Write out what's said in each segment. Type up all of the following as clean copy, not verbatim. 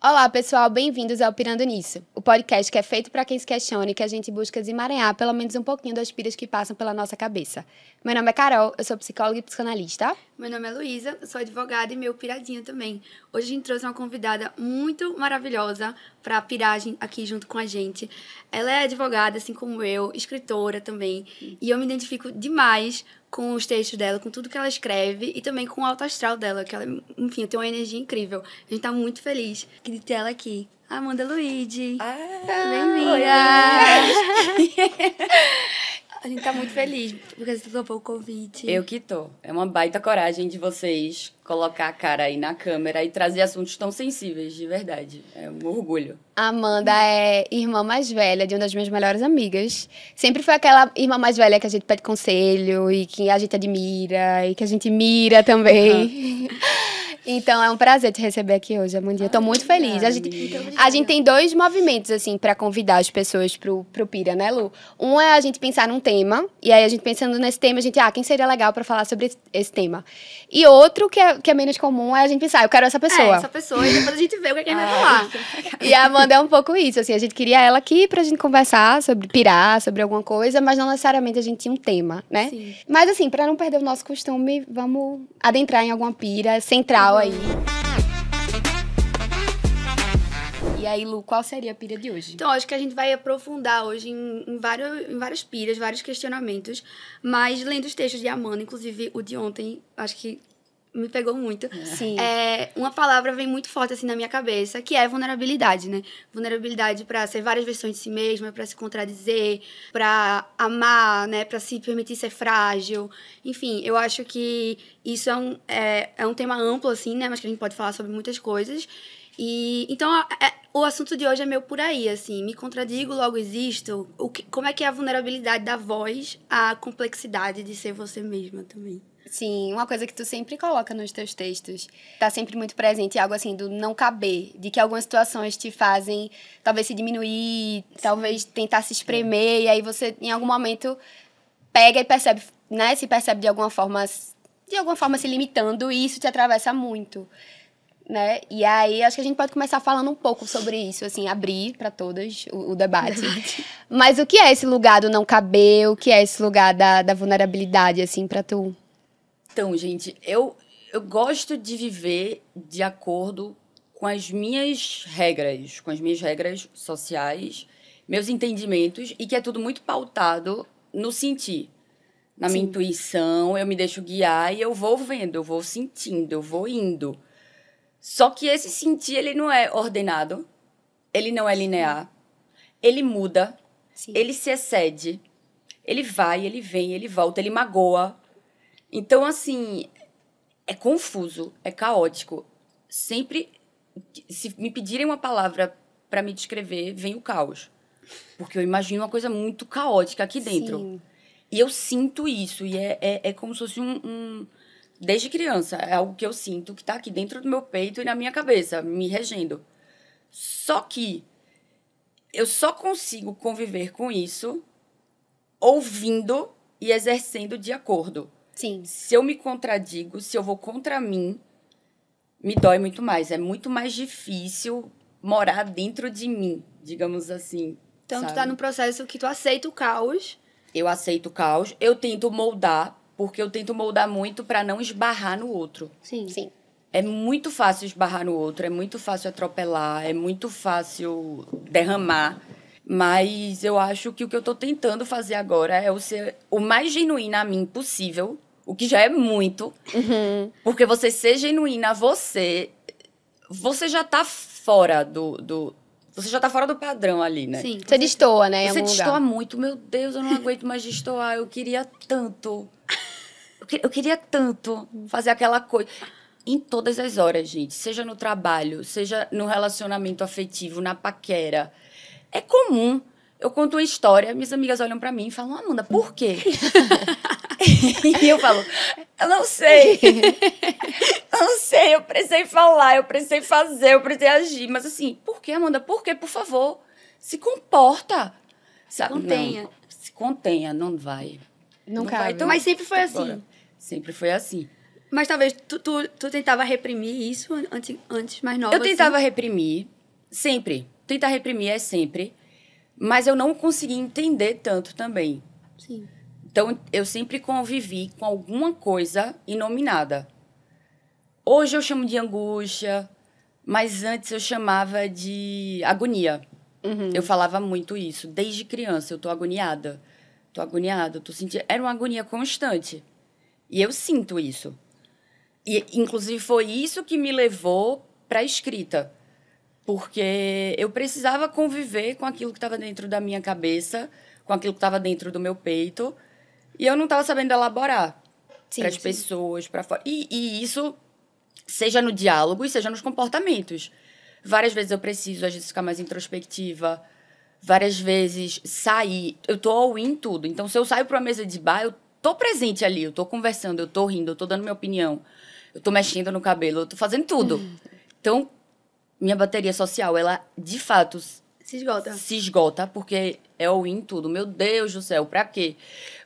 Olá, pessoal, bem-vindos ao Pirando Nisso, o podcast que é feito para quem se questiona e que a gente busca desemaranhar pelo menos um pouquinho das piras que passam pela nossa cabeça. Meu nome é Carol, eu sou psicóloga e psicanalista. Meu nome é Luísa, eu sou advogada e meio piradinha também. Hoje a gente trouxe uma convidada muito maravilhosa para a piragem aqui junto com a gente. Ela é advogada, assim como eu, escritora também, e eu me identifico demais com os textos dela, com tudo que ela escreve e também com o alto astral dela, que ela, enfim, tem uma energia incrível. A gente tá muito feliz de ter ela aqui. Amanda Luigi. Bem-vinda! A gente tá muito feliz porque você topou o convite. Eu que tô. É uma baita coragem de vocês colocar a cara aí na câmera e trazer assuntos tão sensíveis, de verdade. É um orgulho. A Amanda é irmã mais velha de uma das minhas melhores amigas. Sempre foi aquela irmã mais velha que a gente pede conselho e que a gente admira e que a gente mira também. Então, é um prazer te receber aqui hoje, Amandinha. Tô muito feliz. A gente tem dois movimentos, assim, pra convidar as pessoas pro Pira, né, Lu? Um é a gente pensar num tema, e aí a gente pensando nesse tema, a gente, quem seria legal pra falar sobre esse tema? E outro, que é menos comum, é a gente pensar, eu quero essa pessoa. Essa pessoa, e depois a gente vê o que a gente vai falar. E a Amanda é um pouco isso, assim, a gente queria ela aqui pra gente conversar sobre pirar, sobre alguma coisa, mas não necessariamente a gente tinha um tema, né? Sim. Mas, assim, pra não perder o nosso costume, vamos adentrar em alguma pira central aí. E aí, Lu, qual seria a pira de hoje? Então, acho que a gente vai aprofundar hoje em várias piras, vários questionamentos, mas lendo os textos de Amanda, inclusive o de ontem, acho que me pegou muito. Sim. Uma palavra vem muito forte assim na minha cabeça, que é vulnerabilidade, né? Vulnerabilidade para ser várias versões de si mesma, para se contradizer, para amar, né? Para se permitir ser frágil. Enfim, eu acho que isso é um tema amplo, assim, né? Mas que a gente pode falar sobre muitas coisas. E então o assunto de hoje é meio por aí, assim, me contradigo, logo existo. Como é que é a vulnerabilidade da voz, a complexidade de ser você mesma também? Sim, uma coisa que tu sempre coloca nos teus textos, tá sempre muito presente, algo assim do não caber, de que algumas situações te fazem talvez se diminuir, talvez tentar se espremer, e aí você, em algum momento, pega e percebe, né, se percebe de alguma forma se limitando, e isso te atravessa muito, né? E aí, acho que a gente pode começar falando um pouco sobre isso, assim, abrir para todas o debate. Mas o que é esse lugar do não caber, o que é esse lugar da vulnerabilidade, assim, pra tu? Então, gente, eu gosto de viver de acordo com as minhas regras sociais, meus entendimentos, e que é tudo muito pautado no sentir. Na minha intuição, eu me deixo guiar e eu vou vendo, eu vou sentindo, eu vou indo. Só que esse sentir, ele não é ordenado, ele não é linear, ele muda, ele se excede, ele vai, ele vem, ele volta, ele magoa. Então, assim, é confuso, é caótico. Sempre, se me pedirem uma palavra para me descrever, vem o caos. Porque eu imagino uma coisa muito caótica aqui dentro. Sim. E eu sinto isso, e é como se fosse desde criança, é algo que eu sinto que está aqui dentro do meu peito e na minha cabeça, me regendo. Só que eu só consigo conviver com isso ouvindo e exercendo de acordo. Sim. Se eu me contradigo, se eu vou contra mim, me dói muito mais. É muito mais difícil morar dentro de mim, digamos assim. Então, sabe? tu tá num processo que tu aceita o caos. Eu aceito o caos, eu tento moldar, porque eu tento moldar muito para não esbarrar no outro. Sim. É muito fácil esbarrar no outro, é muito fácil atropelar, é muito fácil derramar. Mas eu acho que o que eu estou tentando fazer agora é ser o mais genuína a mim possível, o que já é muito. Porque você ser genuína a você já está fora você já está fora do padrão ali, né? Sim. Você destoa, né? Você em algum destoa lugar. muito. Meu Deus, eu não aguento mais destoar. Eu queria tanto. Eu queria tanto fazer aquela coisa. Em todas as horas, gente. Seja no trabalho, seja no relacionamento afetivo, na paquera. É comum. Eu conto uma história, minhas amigas olham pra mim e falam, Amanda, por quê? E eu falo, eu não sei. Eu não sei, eu precisei falar, eu precisei fazer, eu precisei agir. Mas assim, por quê, Amanda? Por quê? Por favor, se comporta. Sabe? Contenha. Não, se contenha, não vai. Não vai, cabe. então, Mas sempre foi tô assim. fora. Sempre foi assim. Mas talvez tu tentava reprimir isso antes mais nova? Eu tentava reprimir, sempre. Tentar reprimir é sempre. Mas eu não conseguia entender tanto também. Sim. Então, eu sempre convivi com alguma coisa inominada. Hoje eu chamo de angústia, mas antes eu chamava de agonia. Eu falava muito isso. Desde criança, eu tô agoniada. Tô agoniada, tô sentindo... Era uma agonia constante. E eu sinto isso. E, inclusive, foi isso que me levou para a escrita. Porque eu precisava conviver com aquilo que estava dentro da minha cabeça, com aquilo que estava dentro do meu peito, e eu não estava sabendo elaborar para as pessoas, para fora. E isso, seja no diálogo e seja nos comportamentos. Várias vezes eu preciso, às vezes, ficar mais introspectiva. Várias vezes sair. Eu tô all in tudo. Então, se eu saio para uma mesa de bar, eu tô presente ali. Eu tô conversando, eu tô rindo, eu tô dando minha opinião. Eu tô mexendo no cabelo, eu tô fazendo tudo. Então, minha bateria social, ela, de fato, se esgota, porque é all in tudo. Meu Deus do céu, pra quê?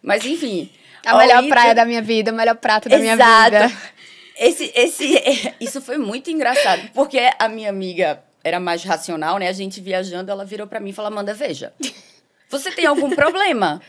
Mas, enfim... A melhor praia da minha vida, o melhor prato da minha vida. Isso foi muito engraçado, porque a minha amiga era mais racional, né? A gente viajando, ela virou pra mim e falou, Amanda, veja, você tem algum problema?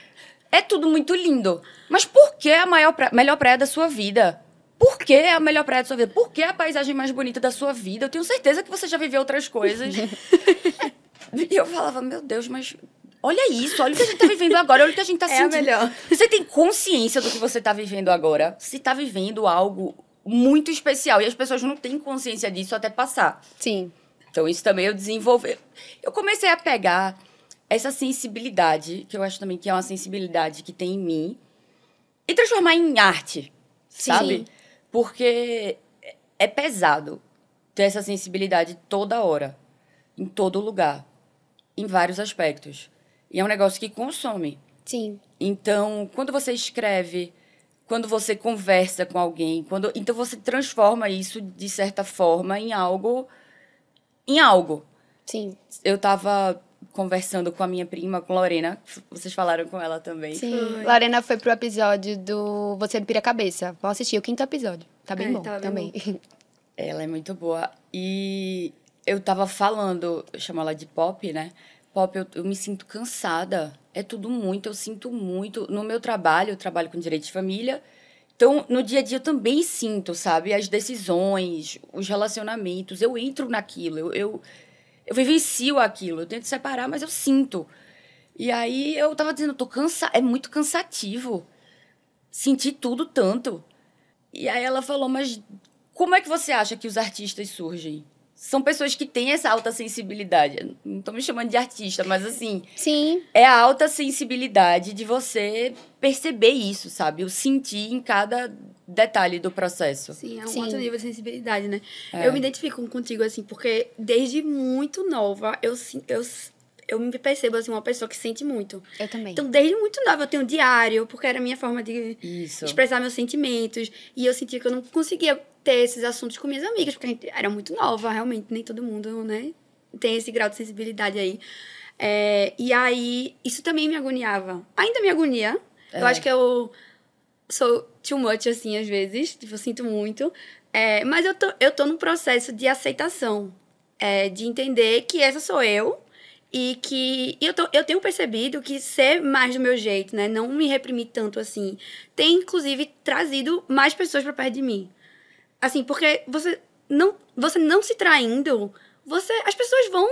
É tudo muito lindo, mas por que a melhor praia da sua vida? Por que a melhor praia da sua vida? Por que a paisagem mais bonita da sua vida? Eu tenho certeza que você já viveu outras coisas. E eu falava, meu Deus, mas olha isso, olha o que a gente tá vivendo agora, olha o que a gente tá sentindo. É a melhor. Você tem consciência do que você tá vivendo agora? Você tá vivendo algo muito especial. E as pessoas não têm consciência disso até passar. Sim. Então, isso também eu desenvolvi. Eu comecei a pegar essa sensibilidade, que eu acho também que é uma sensibilidade que tem em mim, e transformar em arte, sabe? Porque é pesado ter essa sensibilidade toda hora, em todo lugar, em vários aspectos. E é um negócio que consome. Sim. Então, quando você escreve, quando você conversa com alguém, então você transforma isso, de certa forma, em algo. Sim. Eu estava conversando com a minha prima, com Lorena, vocês falaram com ela também. Sim. Lorena foi pro episódio do Você Pira a Cabeça. Vou assistir o 5º episódio. Tá bem bom também. Bom. Ela é muito boa. E eu tava falando, eu chamo ela de Pop, né? Pop, eu me sinto cansada. É tudo muito, eu sinto muito. No meu trabalho, eu trabalho com direito de família. Então, no dia a dia, eu também sinto, sabe? As decisões, os relacionamentos. Eu entro naquilo, eu vivencio aquilo. Eu tento separar, mas eu sinto. E aí, eu tava dizendo, eu tô cansada. É muito cansativo sentir tudo tanto. E aí, ela falou, mas como é que você acha que os artistas surgem? São pessoas que têm essa alta sensibilidade. Não estou me chamando de artista, mas assim... Sim. É a alta sensibilidade de você perceber isso, sabe? O sentir em cada detalhe do processo. Sim, é um outro nível de sensibilidade, né? Eu me identifico contigo, assim, porque desde muito nova, eu me percebo, assim, uma pessoa que sente muito. Eu também. Então, desde muito nova, eu tenho um diário, porque era a minha forma de expressar meus sentimentos. E eu sentia que eu não conseguia ter esses assuntos com minhas amigas, porque a gente era muito nova, realmente. Nem todo mundo, né, tem esse grau de sensibilidade aí. E aí, isso também me agoniava. Ainda me agonia. Eu acho que eu sou too much, assim, às vezes. Tipo, eu sinto muito. Mas eu tô num processo de aceitação. De entender que essa sou eu. E que eu tenho percebido que ser mais do meu jeito, né? Não me reprimir tanto assim. Tem, inclusive, trazido mais pessoas pra perto de mim. Assim, porque você não se traindo, as pessoas vão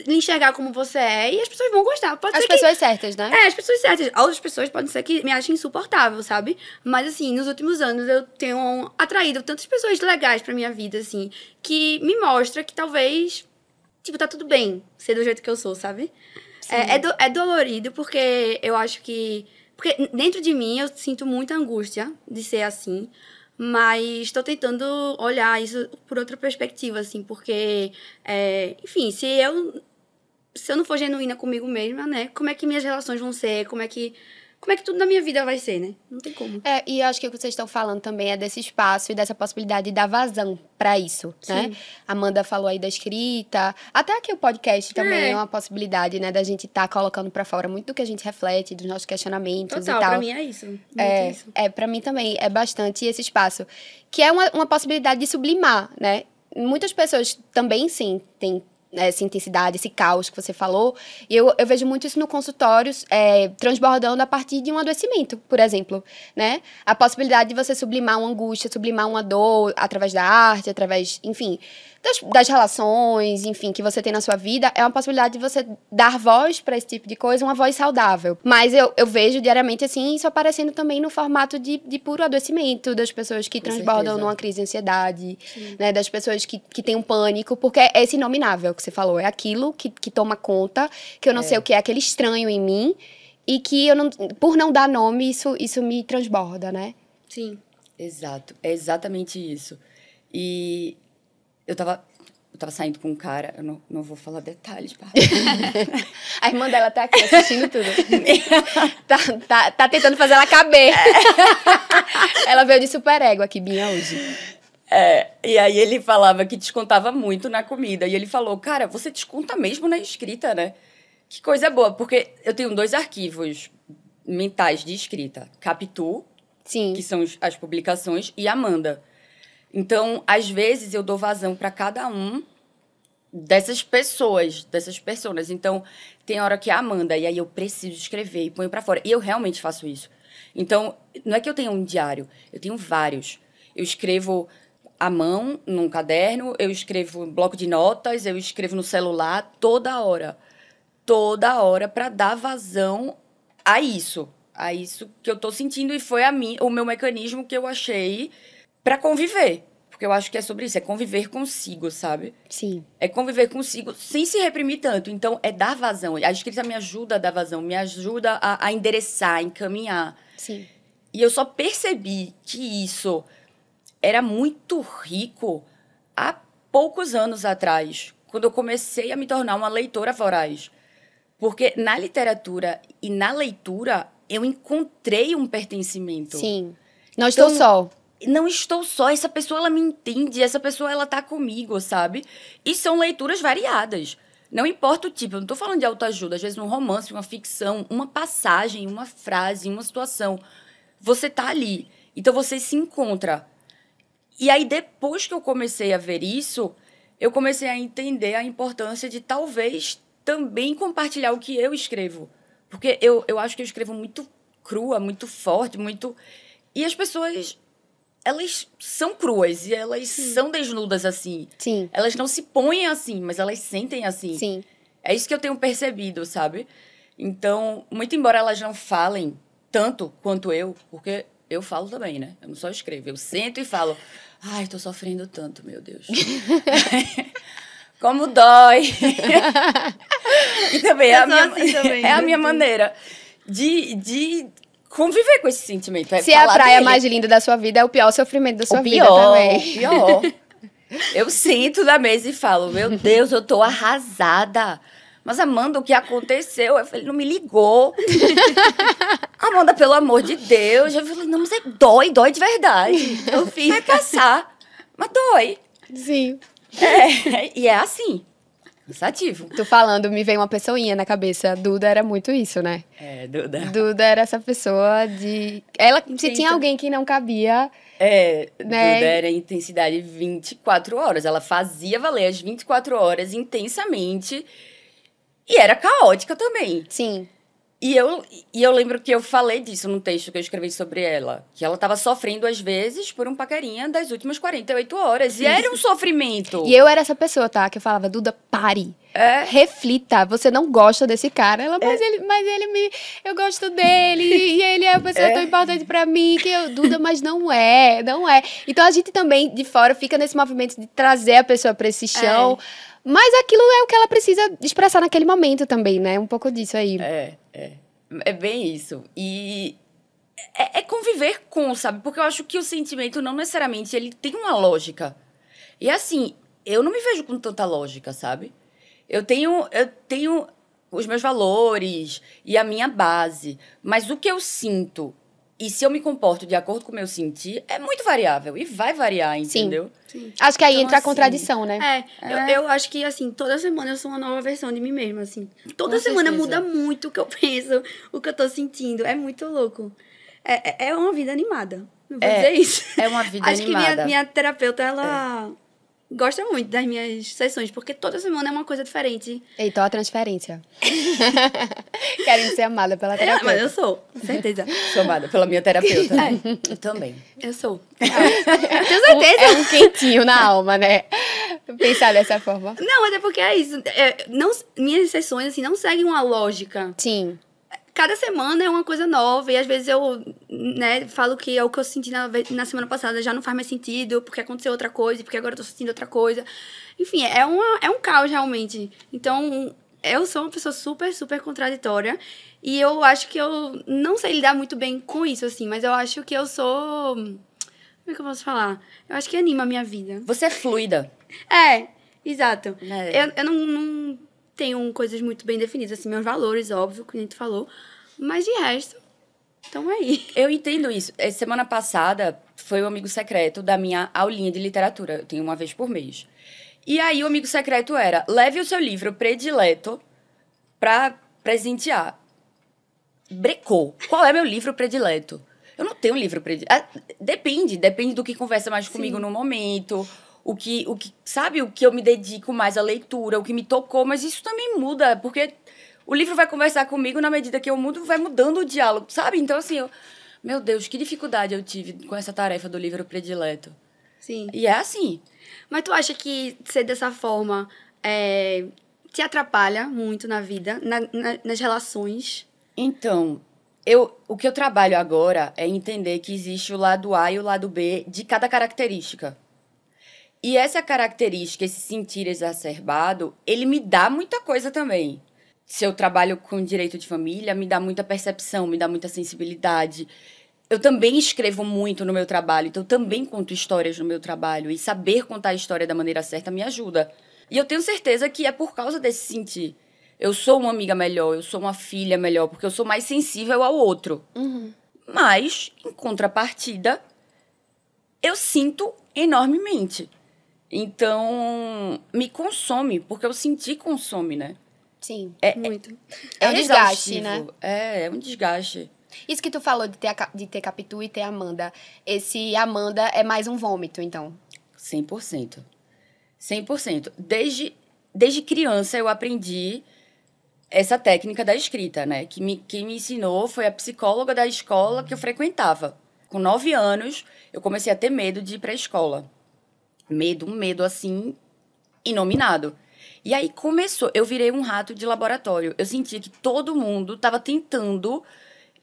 lhe enxergar como você é e as pessoas vão gostar. As pessoas certas, né? As pessoas certas. Outras pessoas podem ser que me achem insuportável, sabe? Mas, assim, nos últimos anos eu tenho atraído tantas pessoas legais pra minha vida, assim, que me mostra que talvez... Tipo, tá tudo bem ser do jeito que eu sou, sabe? É dolorido, porque eu acho que... Porque dentro de mim eu sinto muita angústia de ser assim. Mas estou tentando olhar isso por outra perspectiva, assim. Porque, enfim, se eu não for genuína comigo mesma, né? Como é que minhas relações vão ser? Como é que como é que tudo na minha vida vai ser, né? Não tem como. E eu acho que o que vocês estão falando também é desse espaço e dessa possibilidade de dar vazão pra isso, né? A Amanda falou aí da escrita, até aqui o podcast também é uma possibilidade, né? Da gente estar colocando pra fora muito do que a gente reflete, dos nossos questionamentos Total, e tal. pra mim é isso. Isso. Pra mim também é bastante esse espaço, que é uma possibilidade de sublimar, né? Muitas pessoas também, sim, têm essa intensidade, esse caos que você falou. E eu vejo muito isso no consultório, transbordando a partir de um adoecimento, por exemplo, né? A possibilidade de você sublimar uma angústia, sublimar uma dor através da arte, através, enfim, das relações, enfim, que você tem na sua vida, é uma possibilidade de você dar voz para esse tipo de coisa, uma voz saudável. Mas eu vejo diariamente, assim, isso aparecendo também no formato de puro adoecimento, das pessoas que transbordam numa crise de ansiedade, né? Das pessoas que têm um pânico, porque é esse inominável que você falou, é aquilo que toma conta, que eu não sei o que é, aquele estranho em mim, e que eu não, por não dar nome, isso me transborda, né? Sim. Exato, é exatamente isso. E eu tava saindo com um cara, eu não vou falar detalhes, pá. A irmã dela tá aqui assistindo tudo. tá tentando fazer ela caber. Ela veio de superego aqui, Binha, hoje. E aí ele falava que descontava muito na comida. E ele falou, cara, você desconta mesmo na escrita, né? Que coisa boa, porque eu tenho 2 arquivos mentais de escrita. Capitu, Sim. que são as publicações, e Amanda. Então, às vezes, eu dou vazão para cada um dessas pessoas. Então, tem hora que é a Amanda, e aí eu preciso escrever e ponho para fora. E eu realmente faço isso. Então, não é que eu tenha um diário, eu tenho vários. Eu escrevo à mão, num caderno, eu escrevo em bloco de notas, eu escrevo no celular, toda hora para dar vazão a isso que eu tô sentindo, e foi o meu mecanismo que eu achei para conviver, porque eu acho que é sobre isso, é conviver consigo, sabe? Sim. É conviver consigo sem se reprimir tanto, então é dar vazão. A escrita me ajuda a dar vazão, me ajuda a endereçar, a encaminhar. Sim. E eu só percebi que isso era muito rico há poucos anos atrás, quando eu comecei a me tornar uma leitora voraz. Porque na literatura e na leitura, eu encontrei um pertencimento. Sim. Não estou só. Não estou só. Essa pessoa, ela me entende. Essa pessoa, ela tá comigo, sabe? E são leituras variadas. Não importa o tipo. Eu não tô falando de autoajuda. Às vezes, um romance, uma ficção, uma passagem, uma frase, uma situação. Você tá ali. Então, você se encontra. E aí, depois que eu comecei a ver isso, eu comecei a entender a importância de, talvez, também compartilhar o que eu escrevo. Porque eu acho que eu escrevo muito crua, muito forte, muito... E as pessoas, elas são cruas e elas são desnudas assim. Sim. Elas não se põem assim, mas elas sentem assim. Sim. É isso que eu tenho percebido, sabe? Então, muito embora elas não falem tanto quanto eu, porque eu falo também, né? Eu não só escrevo, eu sento e falo, ai, tô sofrendo tanto, meu Deus. Como dói. E também é a minha maneira de conviver com esse sentimento. Se é a praia mais linda da sua vida, é o pior sofrimento da sua vida também. O pior. Eu sento na mesa e falo, meu Deus, eu tô arrasada. Mas, Amanda, o que aconteceu? Eu falei, não me ligou. Amanda, pelo amor de Deus. Eu falei, não, mas dói de verdade. Eu fiz, vai passar. Mas dói. Sim. E é assim. Cansativo. Tô falando, me veio uma pessoinha na cabeça. Duda era muito isso, né? Duda. Duda era essa pessoa de... Ela, se tinha alguém que não cabia... né? Duda era intensidade 24 horas. Ela fazia valer as 24 horas intensamente. E era caótica também. Sim. E eu lembro que eu falei disso num texto que eu escrevi sobre ela. Que ela tava sofrendo, às vezes, por um paquerinha das últimas 48 horas. E era um sofrimento. E eu era essa pessoa, tá? Que eu falava, Duda, pare. Reflita. Você não gosta desse cara. Ela, mas ele me... Eu gosto dele. E ele é uma pessoa tão importante pra mim. Que eu, Duda, mas não é. Não é. Então, a gente também, de fora, fica nesse movimento de trazer a pessoa pra esse chão. Mas aquilo é o que ela precisa expressar naquele momento também, né? Um pouco disso aí. É bem isso. E é conviver com, sabe? Porque eu acho que o sentimento não necessariamente ele tem uma lógica. E assim, eu não me vejo com tanta lógica, sabe? Eu tenho os meus valores e a minha base. Mas o que eu sinto e se eu me comporto de acordo com o meu sentir, é muito variável. E vai variar, entendeu? Sim. Acho que aí Então, entra a assim, contradição, né? Eu acho que, assim, toda semana eu sou uma nova versão de mim mesma, assim. Toda Com semana certeza. muda muito o que eu penso, o que eu tô sentindo. É muito louco. É uma vida animada. Não vou dizer isso. É uma vida Acho animada. que minha terapeuta, ela gosta muito das minhas sessões, porque toda semana é uma coisa diferente. Eita, ó a transferência. Querendo ser amada pela terapeuta. Mas eu sou, com certeza. Sou amada pela minha terapeuta. Eu também. Eu sou. Tenho certeza. É um quentinho na alma, né? Pensar dessa forma. Não, mas é porque é isso. Minhas sessões, assim, não seguem uma lógica. Sim. Cada semana é uma coisa nova, e às vezes eu, né, falo que é o que eu senti na semana passada já não faz mais sentido, porque aconteceu outra coisa, porque agora eu tô sentindo outra coisa. Enfim, é um caos, realmente. Então, eu sou uma pessoa super, super contraditória, e eu acho que eu não sei lidar muito bem com isso, assim, mas eu acho que eu sou... Como é que eu posso falar? Eu acho que anima a minha vida. Você é fluida. Exato. É. Eu não tenho coisas muito bem definidas, assim, meus valores, óbvio, que a gente falou, mas de resto, estão aí. Eu entendo isso. Semana passada foi o amigo secreto da minha aulinha de literatura. Eu tenho uma vez por mês. E aí o amigo secreto era: leve o seu livro predileto pra presentear. Brecou. Qual é meu livro predileto? Eu não tenho livro predileto. Depende do que conversa mais comigo no momento. O que, sabe, o que eu me dedico mais à leitura, o que me tocou, mas isso também muda, porque o livro vai conversar comigo na medida que eu mudo, vai mudando o diálogo, sabe? Então, assim, meu Deus, que dificuldade eu tive com essa tarefa do livro predileto. Sim. E é assim. Mas tu acha que ser dessa forma te atrapalha muito na vida, nas relações? Então, o que eu trabalho agora é entender que existe o lado A e o lado B de cada característica. E essa característica, esse sentir exacerbado, ele me dá muita coisa também. Se eu trabalho com direito de família, me dá muita percepção, me dá muita sensibilidade. Eu também escrevo muito no meu trabalho, então eu também conto histórias no meu trabalho. E saber contar a história da maneira certa me ajuda. E eu tenho certeza que é por causa desse sentir. Eu sou uma amiga melhor, eu sou uma filha melhor, porque eu sou mais sensível ao outro. Uhum. Mas, em contrapartida, eu sinto enormemente. Então, me consome, porque eu senti consome, né? Sim. Muito. É um desgaste, exaustivo. né? É um desgaste. Isso que tu falou de ter Capitu e ter Amanda. Esse Amanda é mais um vômito, então. 100%. 100%. Desde criança eu aprendi essa técnica da escrita, né? Quem me ensinou foi a psicóloga da escola que eu frequentava. Com 9 anos, eu comecei a ter medo de ir para a escola. Um medo assim, inominado. E aí começou, eu virei um rato de laboratório. Eu sentia que todo mundo estava tentando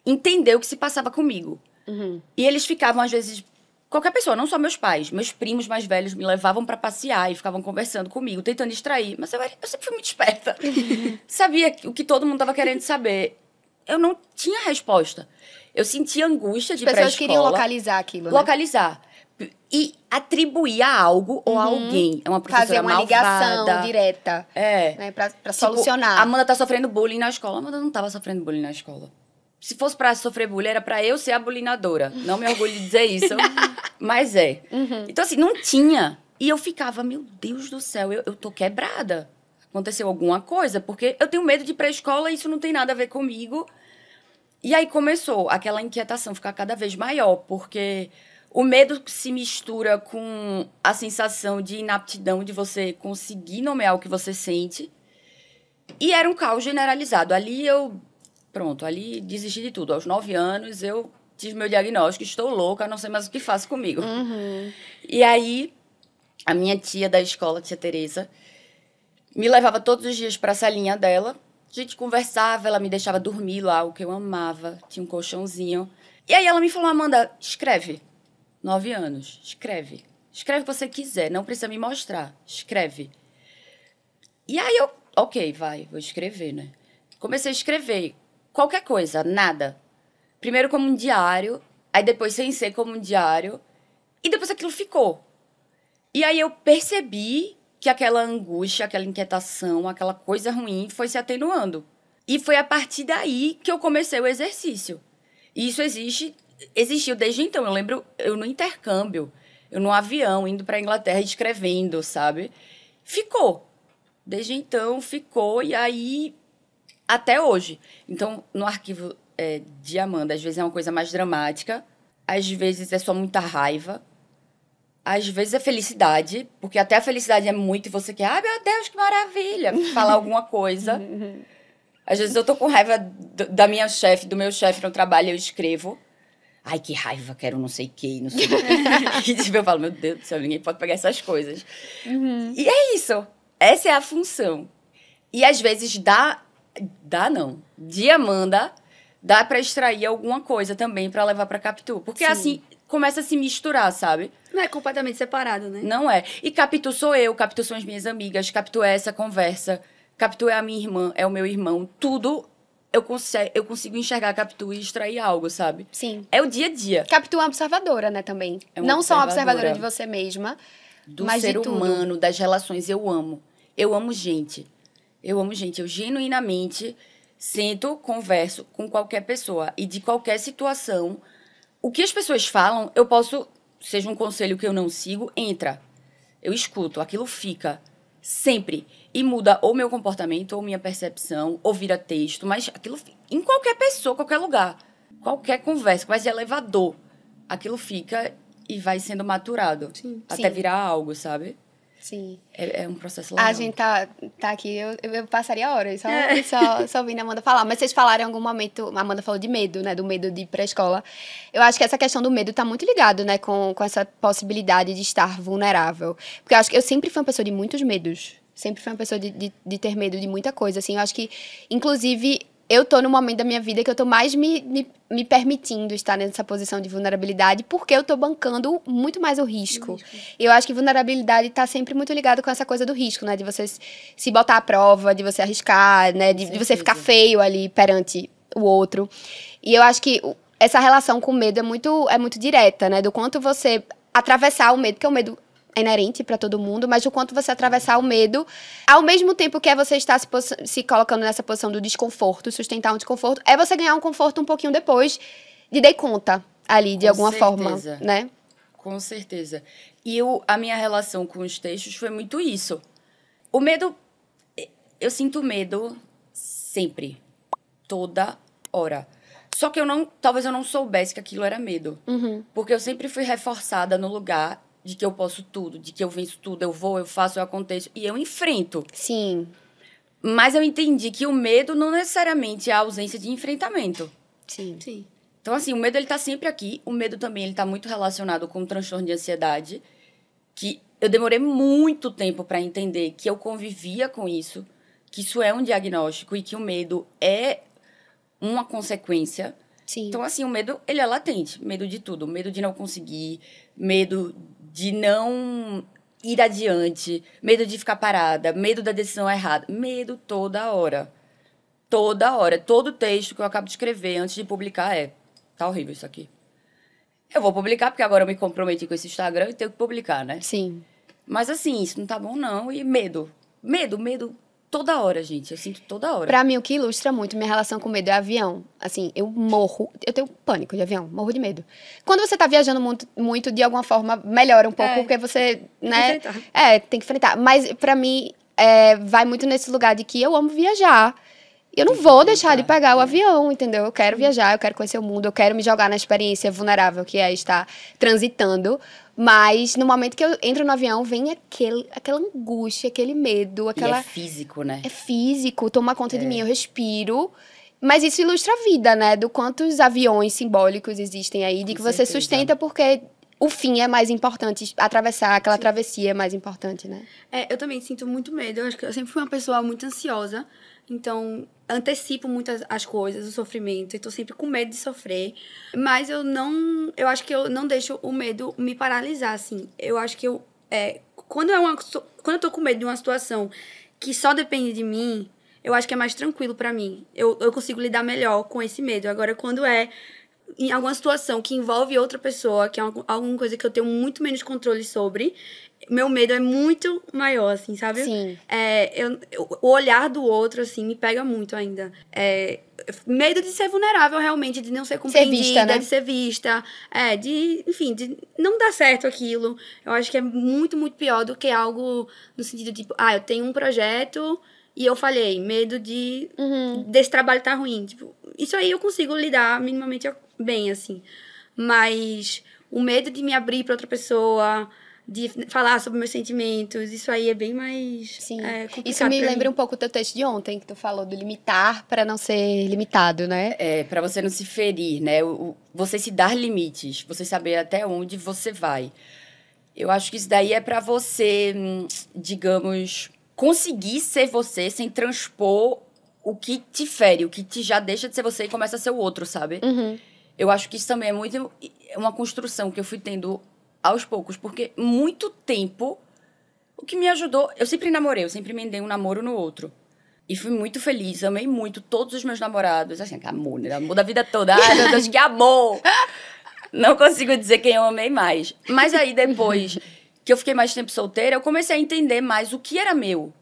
entender o que se passava comigo. Uhum. E eles ficavam, às vezes, qualquer pessoa, não só meus pais, meus primos mais velhos me levavam para passear e ficavam conversando comigo, tentando distrair. Mas eu sempre fui muito esperta. Sabia o que todo mundo estava querendo saber. Eu não tinha resposta. Eu sentia angústia de ir para a escola. As pessoas queriam localizar aquilo, né? Localizar. E atribuir a algo ou a alguém. É uma professora Fazer uma malvada. ligação direta. Né? Pra solucionar. A Amanda tá sofrendo bullying na escola. A Amanda não tava sofrendo bullying na escola. Se fosse pra sofrer bullying, era pra eu ser a bullyingadora. Não me orgulho de dizer isso, mas é. Então, assim, não tinha. E eu ficava, meu Deus do céu, eu tô quebrada. Aconteceu alguma coisa, porque eu tenho medo de ir pra escola e isso não tem nada a ver comigo. E aí começou aquela inquietação ficar cada vez maior, porque o medo se mistura com a sensação de inaptidão de você conseguir nomear o que você sente. E era um caos generalizado. Ali desisti de tudo. Aos 9 anos, eu tive meu diagnóstico, estou louca, não sei mais o que faço comigo. E aí, a minha tia da escola, tia Tereza, me levava todos os dias para a salinha dela. A gente conversava, ela me deixava dormir lá, o que eu amava. Tinha um colchãozinho. E aí ela me falou: Amanda, escreve. 9 anos, escreve. Escreve o que você quiser, não precisa me mostrar. Escreve. E aí eu, ok, vou escrever, né? Comecei a escrever qualquer coisa, nada. Primeiro como um diário, aí depois sem ser como um diário, e depois aquilo ficou. E aí eu percebi que aquela angústia, aquela inquietação, aquela coisa ruim foi se atenuando. E foi a partir daí que eu comecei o exercício. E isso existiu desde então. Eu lembro, eu no intercâmbio, eu no avião, indo para a Inglaterra, escrevendo, sabe? Ficou. Desde então, ficou. E aí, até hoje. Então, no arquivo de Amanda, às vezes é uma coisa mais dramática. Às vezes é só muita raiva. Às vezes é felicidade. Porque até a felicidade é muito e você quer... Ai, meu Deus, que maravilha! Falar alguma coisa. Às vezes eu tô com raiva da minha chefe, do meu chefe no trabalho, eu escrevo. Ai, que raiva, quero não sei o que, não sei o que. E tipo, eu falo, meu Deus do céu, ninguém pode pegar essas coisas. E é isso. Essa é a função. E às vezes de Amanda, dá pra extrair alguma coisa também pra levar pra Capitu. Porque assim, começa a se misturar, sabe? Não é completamente separado, né? Não é. E Capitu sou eu, Capitu são as minhas amigas, Capitu é essa conversa. Capitu é a minha irmã, é o meu irmão. Tudo eu consigo enxergar Capitu e extrair algo, sabe? Sim. É o dia a dia. Capitu é uma observadora, né, também. É uma Não só uma observadora. observadora de você mesma, Do mas ser de tudo. humano, das relações, eu amo. Eu amo gente. Eu amo gente. Eu genuinamente sento, converso com qualquer pessoa. E de qualquer situação, o que as pessoas falam, eu posso... Seja um conselho que eu não sigo, entra. Eu escuto, aquilo fica. Sempre. E muda ou meu comportamento, ou minha percepção, ou vira texto. Mas aquilo em qualquer pessoa, qualquer lugar. Qualquer conversa, quase de elevador. Aquilo fica e vai sendo maturado. Sim. Até Sim. virar algo, sabe? Sim. É um processo legal. A gente tá aqui, eu passaria horas só ouvindo a Amanda falar. Mas vocês falaram em algum momento, a Amanda falou de medo, né? Do medo de ir pra escola. Eu acho que essa questão do medo tá muito ligado, né? Com essa possibilidade de estar vulnerável. Porque eu acho que eu sempre fui uma pessoa de muitos medos. Sempre fui uma pessoa de ter medo de muita coisa, assim. Eu acho que, inclusive... Eu tô no momento da minha vida que eu tô mais me permitindo estar nessa posição de vulnerabilidade, porque eu tô bancando muito mais o risco. E eu acho que vulnerabilidade tá sempre muito ligado com essa coisa do risco, né? De você se botar à prova, de você arriscar, né? De você ficar feio ali perante o outro. E eu acho que essa relação com o medo é muito direta, né? Do quanto você atravessar o medo, porque o medo é inerente para todo mundo, mas o quanto você atravessar o medo, ao mesmo tempo que é você estar se colocando nessa posição do desconforto, sustentar um desconforto, é você ganhar um conforto um pouquinho depois de dar conta ali, de alguma forma, né? Com certeza. E a minha relação com os textos foi muito isso. O medo, eu sinto medo sempre, toda hora. Só que talvez eu não soubesse que aquilo era medo. Porque eu sempre fui reforçada no lugar de que eu posso tudo, de que eu venço tudo, eu vou, eu faço, eu aconteço, e eu enfrento. Sim. Mas eu entendi que o medo não necessariamente é a ausência de enfrentamento. Sim. Sim. Então, assim, o medo, ele tá sempre aqui. O medo também, ele tá muito relacionado com o transtorno de ansiedade, que eu demorei muito tempo para entender que eu convivia com isso, que isso é um diagnóstico e que o medo é uma consequência. Sim. Então, assim, o medo, ele é latente. Medo de tudo. Medo de não conseguir, medo de não ir adiante, medo de ficar parada, medo da decisão errada. Medo toda hora. Toda hora. Todo texto que eu acabo de escrever antes de publicar tá horrível isso aqui. Eu vou publicar, porque agora eu me comprometi com esse Instagram e tenho que publicar, né? Sim. Mas, assim, isso não tá bom, não. E medo. Medo. Toda hora, gente. Eu sinto toda hora. Pra mim, o que ilustra muito minha relação com medo é avião. Assim, eu tenho pânico de avião, morro de medo. Quando você tá viajando muito, de alguma forma, melhora um pouco, porque você, né? Tem que enfrentar. Mas, pra mim, vai muito nesse lugar de que eu amo viajar. Eu não vou deixar de pegar o avião, entendeu? Eu quero viajar, eu quero conhecer o mundo, eu quero me jogar na experiência vulnerável que é estar transitando. Mas no momento que eu entro no avião, vem aquela angústia, aquele medo, E é físico, né? É físico, toma conta de mim, eu respiro. Mas isso ilustra a vida, né? Do quantos aviões simbólicos existem aí, de que você sustenta porque o fim é mais importante, atravessar aquela travessia é mais importante, né? Eu também sinto muito medo. Eu acho que eu sempre fui uma pessoa muito ansiosa. Então, antecipo muitas as coisas, o sofrimento. E tô sempre com medo de sofrer. Mas eu acho que eu não deixo o medo me paralisar, assim. Eu acho que quando eu tô com medo de uma situação que só depende de mim, eu acho que é mais tranquilo pra mim. Eu consigo lidar melhor com esse medo. Agora, quando em alguma situação que envolve outra pessoa, que é alguma coisa que eu tenho muito menos controle sobre, meu medo é muito maior, assim, sabe? Sim. O olhar do outro, assim, me pega muito ainda. Medo de ser vulnerável, realmente, de não ser compreendida, vista, né? de ser vista. Enfim, de não dar certo aquilo. Eu acho que é muito, muito pior do que algo no sentido de, tipo, eu tenho um projeto e eu falhei. Medo desse trabalho tá ruim. Tipo, isso aí eu consigo lidar minimamente bem, assim. Mas o medo de me abrir para outra pessoa, de falar sobre meus sentimentos, isso aí é bem mais complicado. Isso me lembra um pouco o teu texto de ontem, que tu falou do limitar para não ser limitado, né? Para você não se ferir, né? Você se dar limites, você saber até onde você vai. Eu acho que isso daí é para você, digamos, conseguir ser você sem transpor o que te fere, o que te já deixa de ser você e começa a ser o outro, sabe? Uhum. Eu acho que isso também é uma construção que eu fui tendo aos poucos, porque muito tempo, o que me ajudou... Eu sempre namorei, eu sempre emendei um namoro no outro. E fui muito feliz, amei muito todos os meus namorados. Assim, que amor, né? Amor da vida toda. Ai, meu Deus, que amor! Não consigo dizer quem eu amei mais. Mas aí, depois que eu fiquei mais tempo solteira, eu comecei a entender mais o que era meu,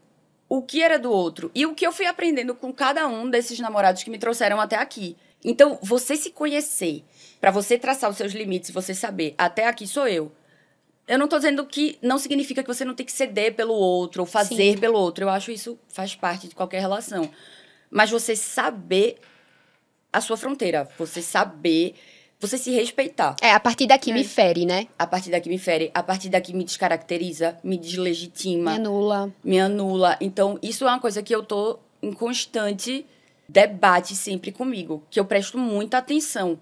o que era do outro. E o que eu fui aprendendo com cada um desses namorados que me trouxeram até aqui. Então, você se conhecer, para você traçar os seus limites, você saber, até aqui sou eu. Eu não tô dizendo que não significa que você não tem que ceder pelo outro, ou fazer pelo outro. Eu acho isso faz parte de qualquer relação. Mas você saber a sua fronteira, você saber, você se respeitar. A partir daqui me fere, né? A partir daqui me fere, a partir daqui me descaracteriza, me deslegitima. Me anula. Então, isso é uma coisa que eu tô em constante debate sempre comigo, que eu presto muita atenção.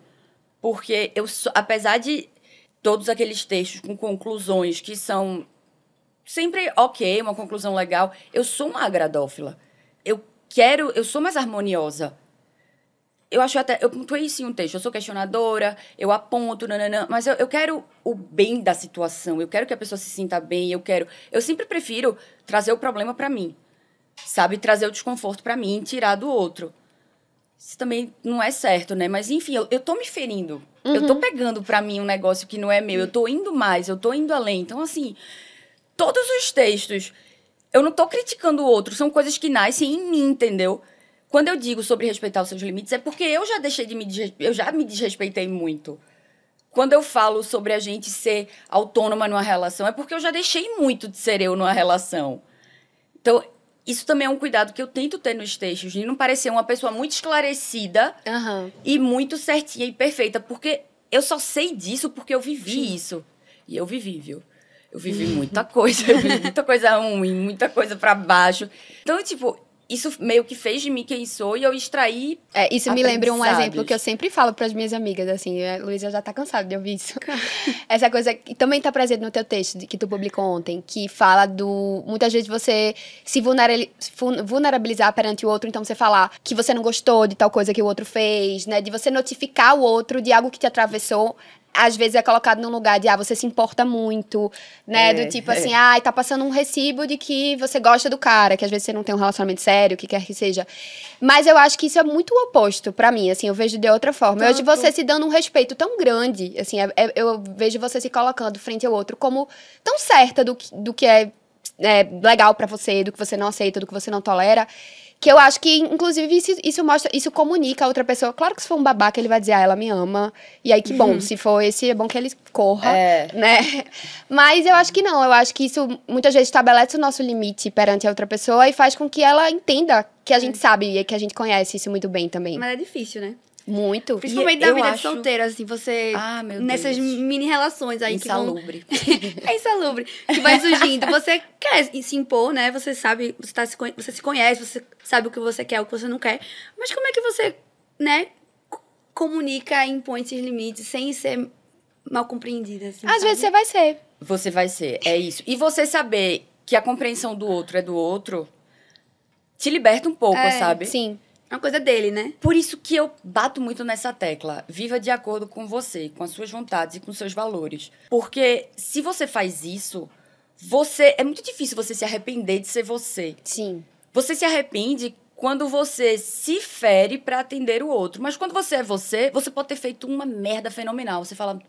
Porque apesar de todos aqueles textos com conclusões que são sempre ok, uma conclusão legal, eu sou uma agradófila. Eu sou mais harmoniosa. Eu pontuei isso em um texto, eu sou questionadora, eu aponto, mas eu quero o bem da situação, eu quero que a pessoa se sinta bem, eu sempre prefiro trazer o problema pra mim, sabe? Trazer o desconforto pra mim, tirar do outro. Isso também não é certo, né? Mas, enfim, eu tô me ferindo. Uhum. Eu tô pegando pra mim um negócio que não é meu. Eu tô indo mais, eu tô indo além. Então, assim, todos os textos, eu não tô criticando o outro. São coisas que nascem em mim, entendeu? Quando eu digo sobre respeitar os seus limites, é porque eu já eu já me desrespeitei muito. Quando eu falo sobre a gente ser autônoma numa relação, é porque eu já deixei muito de ser eu numa relação. Então, isso também é um cuidado que eu tento ter nos textos, de não parecer uma pessoa muito esclarecida e muito certinha e perfeita, porque eu só sei disso porque eu vivi isso. E eu vivi, viu? Eu vivi muita coisa, eu vivi muita coisa ruim, muita coisa pra baixo. Então, tipo, isso meio que fez de mim quem sou e eu extraí isso me lembra um exemplo que eu sempre falo para as minhas amigas, assim, a Luísa já tá cansada de ouvir isso. Essa coisa que também tá presente no teu texto que tu publicou ontem, que fala muitas vezes você se vulnerabilizar perante o outro, então você falar que você não gostou de tal coisa que o outro fez, né, de você notificar o outro de algo que te atravessou. Às vezes é colocado num lugar de, você se importa muito, né? Do tipo assim, tá passando um recibo de que você gosta do cara, que às vezes você não tem um relacionamento sério, o que quer que seja. Mas eu acho que isso é muito o oposto pra mim, assim, eu vejo de outra forma. Hoje você se dando um respeito tão grande, assim, eu vejo você se colocando frente ao outro como tão certa do que é legal pra você, do que você não aceita, do que você não tolera, que eu acho que, inclusive, isso comunica a outra pessoa. Claro que se for um babaca, ele vai dizer, ela me ama. E aí, que bom. Se for esse, é bom que ele corra, né? Mas eu acho que não. Eu acho que isso, muitas vezes, estabelece o nosso limite perante a outra pessoa e faz com que ela entenda que a gente sabe e que a gente conhece isso muito bem também. Mas é difícil, né? Muito. Principalmente na vida de solteira, assim, você... nessas mini relações aí insalubre. É insalubre. Que vai surgindo. Você quer se impor, né? Você sabe, você se conhece, você sabe o que você quer, o que você não quer. Mas como é que você, né, comunica e impõe esses limites sem ser mal compreendida, assim, Às vezes você vai ser. Você vai ser, é isso. E você saber que a compreensão do outro é do outro, te liberta um pouco, sabe? Sim. É uma coisa dele, né? Por isso que eu bato muito nessa tecla. Viva de acordo com você, com as suas vontades e com seus valores. Porque se você faz isso, é muito difícil você se arrepender de ser você. Sim. Você se arrepende quando você se fere pra atender o outro. Mas quando você é você pode ter feito uma merda fenomenal. Você fala,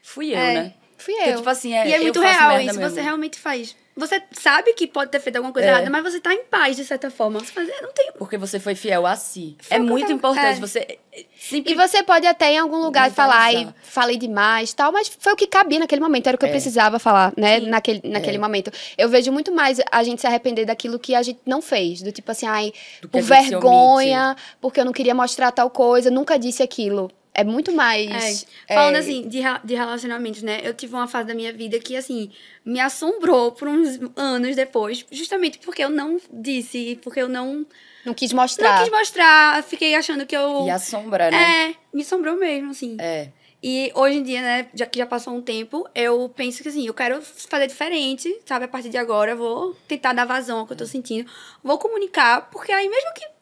fui eu, né? Fui Porque, eu. tipo assim, E é eu muito faço real merda isso. mesmo. Você realmente faz. Você sabe que pode ter feito alguma coisa errada, mas você tá em paz, de certa forma. Você faz, não tem. Porque você foi fiel a si. Foi É o que eu muito tava- importante é. você sempre... E você pode até em algum lugar falar, ai, Mentalizar. falei demais, tal, mas foi o que cabia naquele momento, era o que eu precisava falar, né, Sim. naquele momento. Eu vejo muito mais a gente se arrepender daquilo que a gente não fez, do tipo assim, ai, Do que por a gente se vergonha, porque eu não queria mostrar tal coisa, nunca disse aquilo. É muito mais... Falando assim, de relacionamentos, né? Eu tive uma fase da minha vida que, assim, me assombrou por uns anos depois, justamente porque eu não disse, porque eu não Não quis mostrar. quis mostrar, fiquei achando que eu... E a sombra, né? Me assombrou mesmo, assim. É. E hoje em dia, né, já que já passou um tempo, eu penso que, assim, eu quero fazer diferente, sabe? A partir de agora, eu vou tentar dar vazão ao que eu tô sentindo, vou comunicar, porque aí mesmo que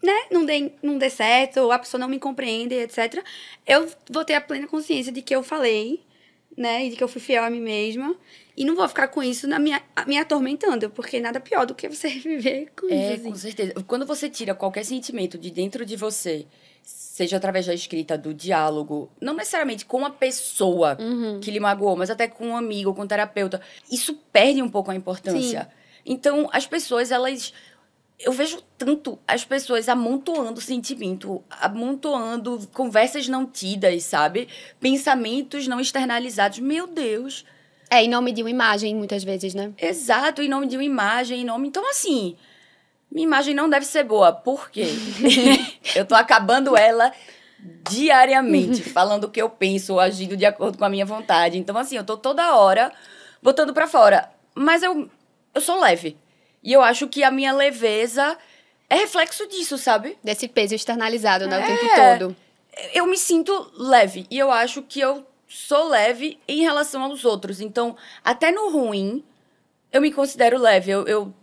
né, não dê certo, a pessoa não me compreende, etc. Eu vou ter a plena consciência de que eu falei, né, e de que eu fui fiel a mim mesma, e não vou ficar com isso me atormentando, porque nada pior do que você viver com isso. Assim. Com certeza. Quando você tira qualquer sentimento de dentro de você, seja através da escrita, do diálogo, não necessariamente com a pessoa que lhe magoou, mas até com um amigo, com um terapeuta, isso perde um pouco a importância. Sim. Então, as pessoas, elas... Eu vejo tanto as pessoas amontoando sentimento, amontoando conversas não tidas, sabe? Pensamentos não externalizados. Meu Deus! Em nome de uma imagem, muitas vezes, né? Exato, em nome de uma imagem, em nome... Então, assim, minha imagem não deve ser boa. Por quê? Eu tô acabando ela diariamente, falando o que eu penso, agindo de acordo com a minha vontade. Então, assim, eu tô toda hora botando pra fora. Mas eu sou leve. E eu acho que a minha leveza é reflexo disso, sabe? Desse peso externalizado, né? O tempo todo. Eu me sinto leve. E eu acho que eu sou leve em relação aos outros. Então, até no ruim, eu me considero leve. Eu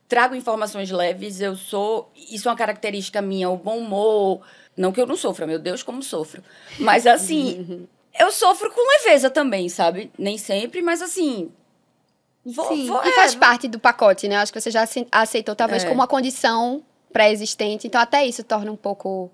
trago informações leves, eu sou... Isso é uma característica minha, o bom humor. Não que eu não sofra, meu Deus, como sofro. Mas, assim, eu sofro com leveza também, sabe? Nem sempre, mas, assim... E faz parte do pacote, né? Acho que você já aceitou, talvez, como uma condição pré-existente. Então, até isso torna um pouco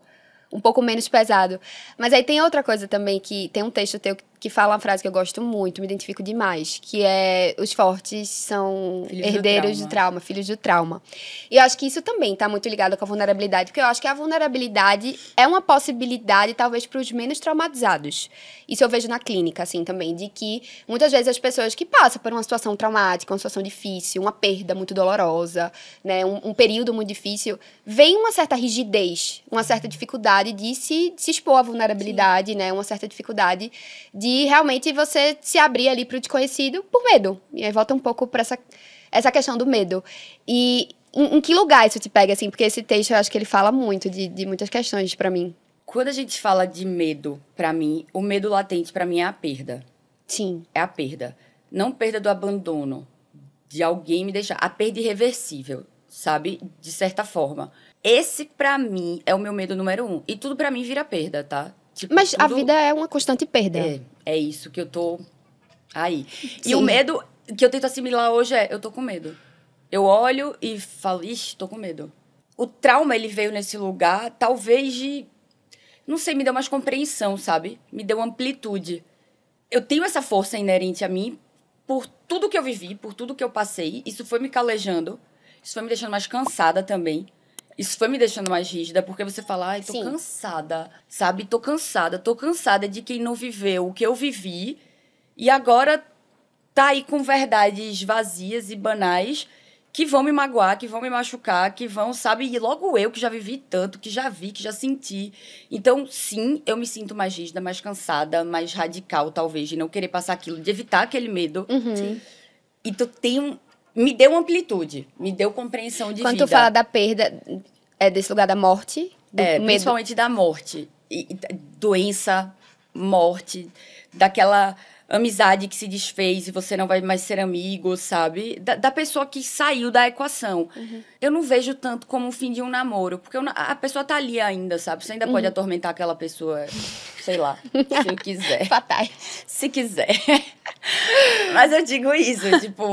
menos pesado. Mas aí tem outra coisa também, que tem um texto teu que fala uma frase que eu gosto muito, me identifico demais, que é: os fortes são herdeiros do trauma, filhos do trauma. E eu acho que isso também está muito ligado com a vulnerabilidade, porque eu acho que a vulnerabilidade é uma possibilidade, talvez, para os menos traumatizados. Isso eu vejo na clínica, assim, também, de que muitas vezes as pessoas que passam por uma situação traumática, uma situação difícil, uma perda muito dolorosa, né, um período muito difícil, vem uma certa rigidez, uma certa dificuldade de se expor à vulnerabilidade, né, uma certa dificuldade de realmente você se abrir ali para o desconhecido por medo. E aí volta um pouco para essa questão do medo. E em que lugar isso te pega, assim? Porque esse texto, eu acho que ele fala muito de muitas questões para mim. Quando a gente fala de medo, pra mim, o medo latente pra mim é a perda. Sim. É a perda. Não perda do abandono, de alguém me deixar. A perda irreversível, sabe? De certa forma. Esse, pra mim, é o meu medo número 1. E tudo pra mim vira perda, tá? Tipo, Mas a vida é uma constante perda. É isso que eu tô aí. Sim. E o medo que eu tento assimilar hoje eu tô com medo. Eu olho e falo, ixi, tô com medo. O trauma, ele veio nesse lugar, talvez de... Não sei, me deu mais compreensão, sabe? Me deu amplitude. Eu tenho essa força inerente a mim por tudo que eu vivi, por tudo que eu passei. Isso foi me calejando. Isso foi me deixando mais cansada também. Isso foi me deixando mais rígida, porque você fala, ai, tô cansada, sabe? Tô cansada de quem não viveu o que eu vivi e agora tá aí com verdades vazias e banais que vão me magoar, que vão me machucar, que vão, sabe? E logo eu que já vivi tanto, que já vi, que já senti. Então, sim, eu me sinto mais rígida, mais cansada, mais radical, talvez, de não querer passar aquilo, de evitar aquele medo. Sim. Então, me deu amplitude, me deu compreensão de vida. Quando tu fala da perda, é desse lugar da morte? Medo. Principalmente da morte. E doença, morte, daquela amizade que se desfez e você não vai mais ser amigo, sabe? Da pessoa que saiu da equação. Eu não vejo tanto como o fim de um namoro, porque a pessoa tá ali ainda, sabe? Você ainda pode atormentar aquela pessoa, sei lá, se eu quiser. Fatais. Se quiser. Mas eu digo isso, tipo,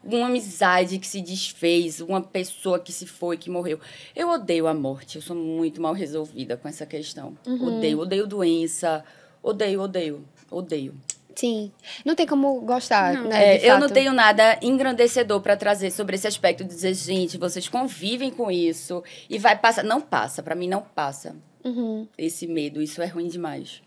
uma amizade que se desfez, uma pessoa que se foi, que morreu. Eu odeio a morte, eu sou muito mal resolvida com essa questão. Odeio doença, odeio. Sim. Não tem como gostar, Não. né? de Eu não fato. tenho nada engrandecedor pra trazer sobre esse aspecto de dizer, gente, vocês convivem com isso e vai passar. Não passa, pra mim não passa. Esse medo, isso é ruim demais.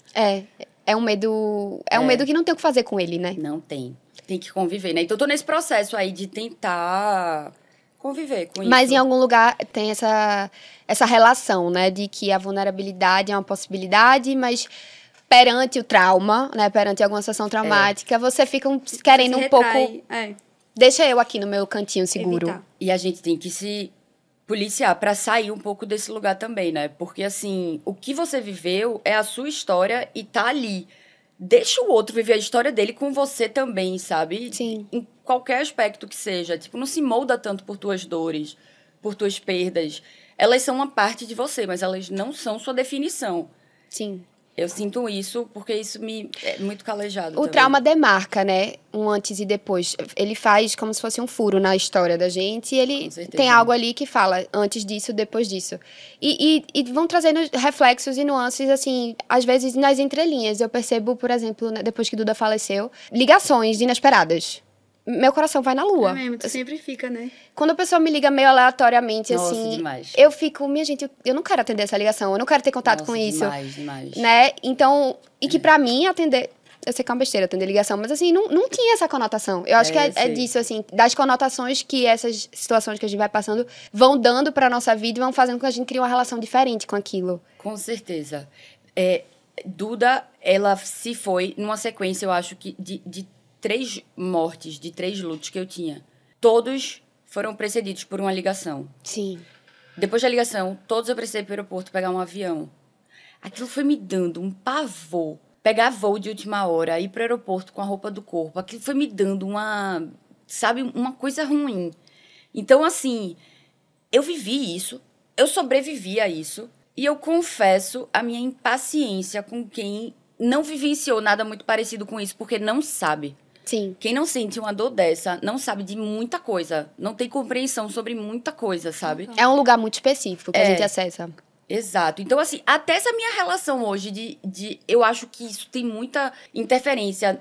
É um medo. É um medo que não tem o que fazer com ele, né? Não tem. Tem que conviver, né? Então, eu tô nesse processo aí de tentar conviver com Mas isso. em algum lugar tem essa relação, né? De que a vulnerabilidade é uma possibilidade, mas perante o trauma, né? Perante alguma situação traumática, você fica querendo Se um pouco. retrai, Deixa eu aqui no meu cantinho seguro. evitar. E a gente tem que se policiar pra sair um pouco desse lugar também, né? Porque, assim, o que você viveu é a sua história e tá ali. Deixa o outro viver a história dele com você também, sabe? Sim. Em qualquer aspecto que seja. Tipo, não se molda tanto por tuas dores, por tuas perdas. Elas são uma parte de você, mas elas não são sua definição. Sim. Eu sinto isso porque isso me é muito calejado O também. trauma demarca, né? Um antes e depois. Ele faz como se fosse um furo na história da gente. E ele Com certeza. tem algo ali que fala antes disso, depois disso. E vão trazendo reflexos e nuances, assim, às vezes nas entrelinhas. Eu percebo, por exemplo, né, depois que Duda faleceu, ligações inesperadas. Meu coração vai na lua. É mesmo, tu sempre fica, né? Quando a pessoa me liga meio aleatoriamente, Nossa, assim, demais. eu fico, minha gente, eu não quero atender essa ligação, eu não quero ter contato Nossa, com isso. demais. Né? Então, e que pra mim atender. Eu sei que é uma besteira atender ligação, mas assim, não tinha essa conotação. Eu acho que eu é sei. disso, assim, das conotações que essas situações que a gente vai passando vão dando pra nossa vida e vão fazendo com que a gente crie uma relação diferente com aquilo. Com certeza. Duda, ela se foi numa sequência, eu acho que, de 3 mortes, de 3 lutos que eu tinha. Todos foram precedidos por uma ligação. Sim. Depois da ligação, todos eu precisei ir para o aeroporto pegar um avião. Aquilo foi me dando um pavor. Pegar voo de última hora, ir para o aeroporto com a roupa do corpo. Aquilo foi me dando uma coisa ruim. Então, assim, eu vivi isso, eu sobrevivi a isso. E eu confesso a minha impaciência com quem não vivenciou nada muito parecido com isso, porque não sabe. Sim. Quem não sente uma dor dessa, não sabe de muita coisa. Não tem compreensão sobre muita coisa, sabe? É um lugar muito específico que a gente acessa. Exato. Então, assim, até essa minha relação hoje eu acho que isso tem muita interferência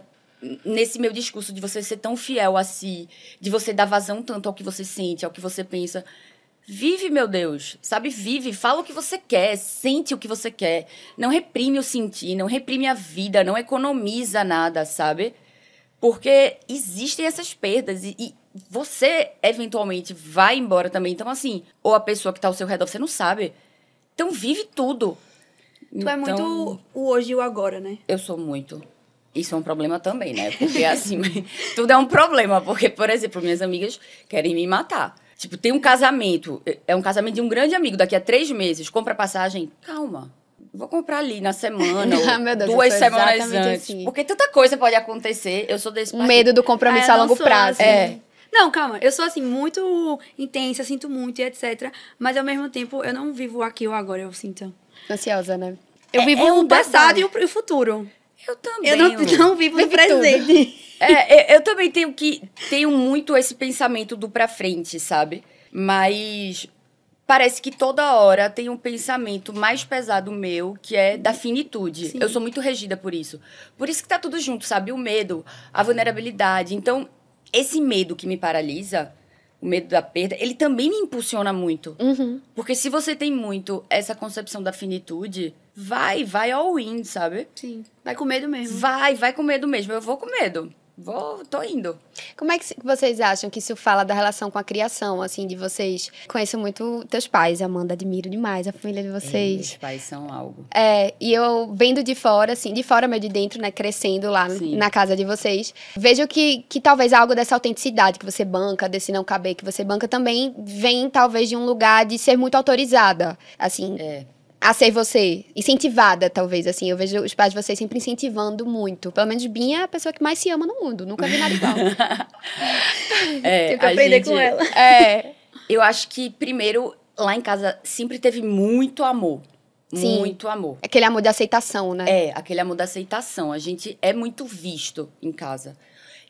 nesse meu discurso de você ser tão fiel a si, de você dar vazão tanto ao que você sente, ao que você pensa. Vive, meu Deus, sabe? Vive, fala o que você quer, sente o que você quer. Não reprime o sentir, não reprime a vida, não economiza nada, sabe? Porque existem essas perdas e você, eventualmente, vai embora também. Então, assim, ou a pessoa que tá ao seu redor, você não sabe. Então, vive tudo. Tu é muito o hoje e o agora, né? Eu sou muito. Isso é um problema também, né? Porque, assim, tudo é um problema. Porque, por exemplo, minhas amigas querem me matar. Tipo, tem um casamento. É um casamento de um grande amigo. Daqui a 3 meses, compra passagem. Calma. Vou comprar ali na semana, ou Ah, meu Deus, 2 eu sou semanas exatamente antes. assim. Porque tanta coisa pode acontecer. Eu sou desse O partido. medo do compromisso eu a não longo sou prazo. assim. Não, calma. Eu sou, assim, muito intensa, sinto muito e etc. Mas, ao mesmo tempo, eu não vivo aqui ou agora, eu sinto. Ansiosa, né? Eu vivo é um o passado detalhe. e o futuro. Eu também. Eu não vivo no Vive presente. Eu também tenho muito esse pensamento do pra frente, sabe? Mas parece que toda hora tem um pensamento mais pesado meu, que é da finitude. Sim. Eu sou muito regida por isso. Por isso que tá tudo junto, sabe? O medo, a vulnerabilidade. Então, esse medo que me paralisa, o medo da perda, ele também me impulsiona muito. Uhum. Porque se você tem muito essa concepção da finitude, vai all in, sabe? Sim. Vai com medo mesmo. Vai com medo mesmo. Eu vou com medo. Tô indo. Como é que vocês acham que isso fala da relação com a criação, assim, de vocês? Conheço muito teus pais, Amanda, admiro demais a família de Meus vocês. pais são algo. E eu vendo de fora, assim, de fora, meio de dentro, né, crescendo lá Sim. na casa de vocês, vejo que talvez algo dessa autenticidade que você banca, desse não caber que você banca, também vem, talvez, de um lugar de ser muito autorizada, assim, a ser você, incentivada, talvez, assim. Eu vejo os pais de vocês sempre incentivando muito. Pelo menos Binha é a pessoa que mais se ama no mundo, nunca vi nada igual. Tenho que aprender com ela. Eu acho que, primeiro, lá em casa sempre teve muito amor. Sim. Muito amor. Aquele amor de aceitação, né? Aquele amor da aceitação. A gente é muito visto em casa.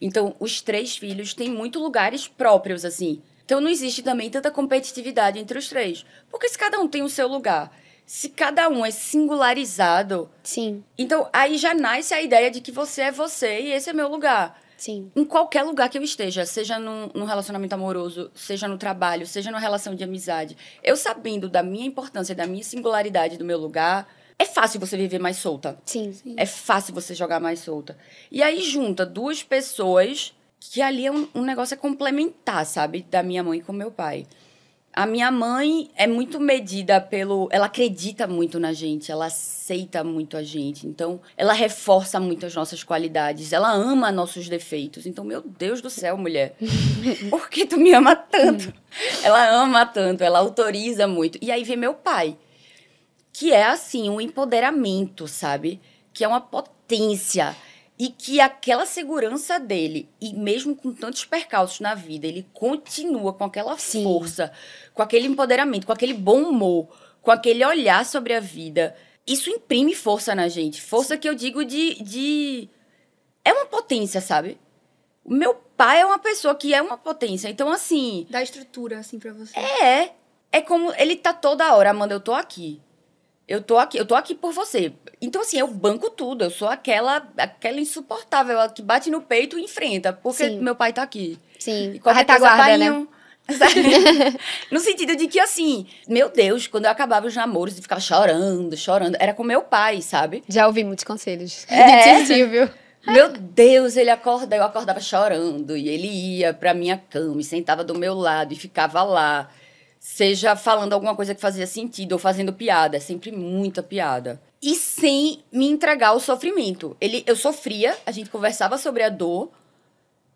Então, os 3 filhos têm muito lugares próprios, assim. Então, não existe também tanta competitividade entre os 3. Porque se cada um tem o seu lugar, Se cada um é singularizado, Sim, então aí já nasce a ideia de que você é você e esse é meu lugar. sim. Em qualquer lugar que eu esteja, seja num relacionamento amoroso, seja no trabalho, seja numa relação de amizade, eu sabendo da minha importância, da minha singularidade, do meu lugar, é fácil você viver mais solta. Sim. É fácil você jogar mais solta. E aí junta duas pessoas que ali é um negócio é complementar, sabe? Da minha mãe com meu pai. A minha mãe é muito medida pelo... Ela acredita muito na gente, ela aceita muito a gente. Então, ela reforça muito as nossas qualidades. Ela ama nossos defeitos. Então, meu Deus do céu, mulher. Por que tu me ama tanto? Ela ama tanto, ela autoriza muito. E aí vem meu pai, que é, assim, um empoderamento, sabe? Que é uma potência. E que aquela segurança dele, e mesmo com tantos percalços na vida, ele continua com aquela Sim. força, com aquele empoderamento, com aquele bom humor, com aquele olhar sobre a vida. Isso imprime força na gente. Força que eu digo de... É uma potência, sabe? O meu pai é uma pessoa que é uma potência. Então, assim... Dá estrutura, assim, pra você. É como... Ele tá toda hora, Amanda, eu tô aqui. Eu tô aqui por você. Então, assim, eu banco tudo. Eu sou aquela insuportável, ela que bate no peito e enfrenta. Porque Sim. meu pai tá aqui. Sim. E A qualquer coisa, retaguarda, né? painho. Sabe? No sentido de que, assim, meu Deus, quando eu acabava os namoros e ficava chorando, era com meu pai, sabe? Já ouvi muitos conselhos. É? De tio, viu? Meu Deus, eu acordava chorando. E ele ia pra minha cama e sentava do meu lado e ficava lá. Seja falando alguma coisa que fazia sentido ou fazendo piada. É sempre muita piada. E sem me entregar ao sofrimento. Eu sofria, a gente conversava sobre a dor,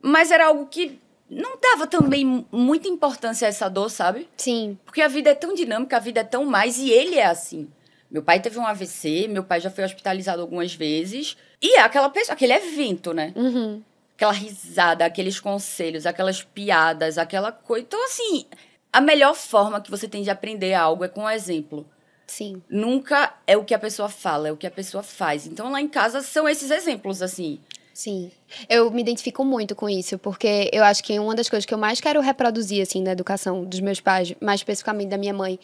mas era algo que não dava também muita importância a essa dor, sabe? Sim. Porque a vida é tão dinâmica, a vida é tão mais, e ele é assim. Meu pai teve um AVC, meu pai já foi hospitalizado algumas vezes. E é aquela pessoa, aquele evento, né? Uhum. Aquela risada, aqueles conselhos, aquelas piadas, aquela coisa. Então, assim, a melhor forma que você tem de aprender algo é com o exemplo. Sim. Nunca é o que a pessoa fala, é o que a pessoa faz. Então, lá em casa, são esses exemplos, assim. Sim. Eu me identifico muito com isso, porque eu acho que uma das coisas que eu mais quero reproduzir, assim, na educação dos meus pais, mais especificamente da minha mãe,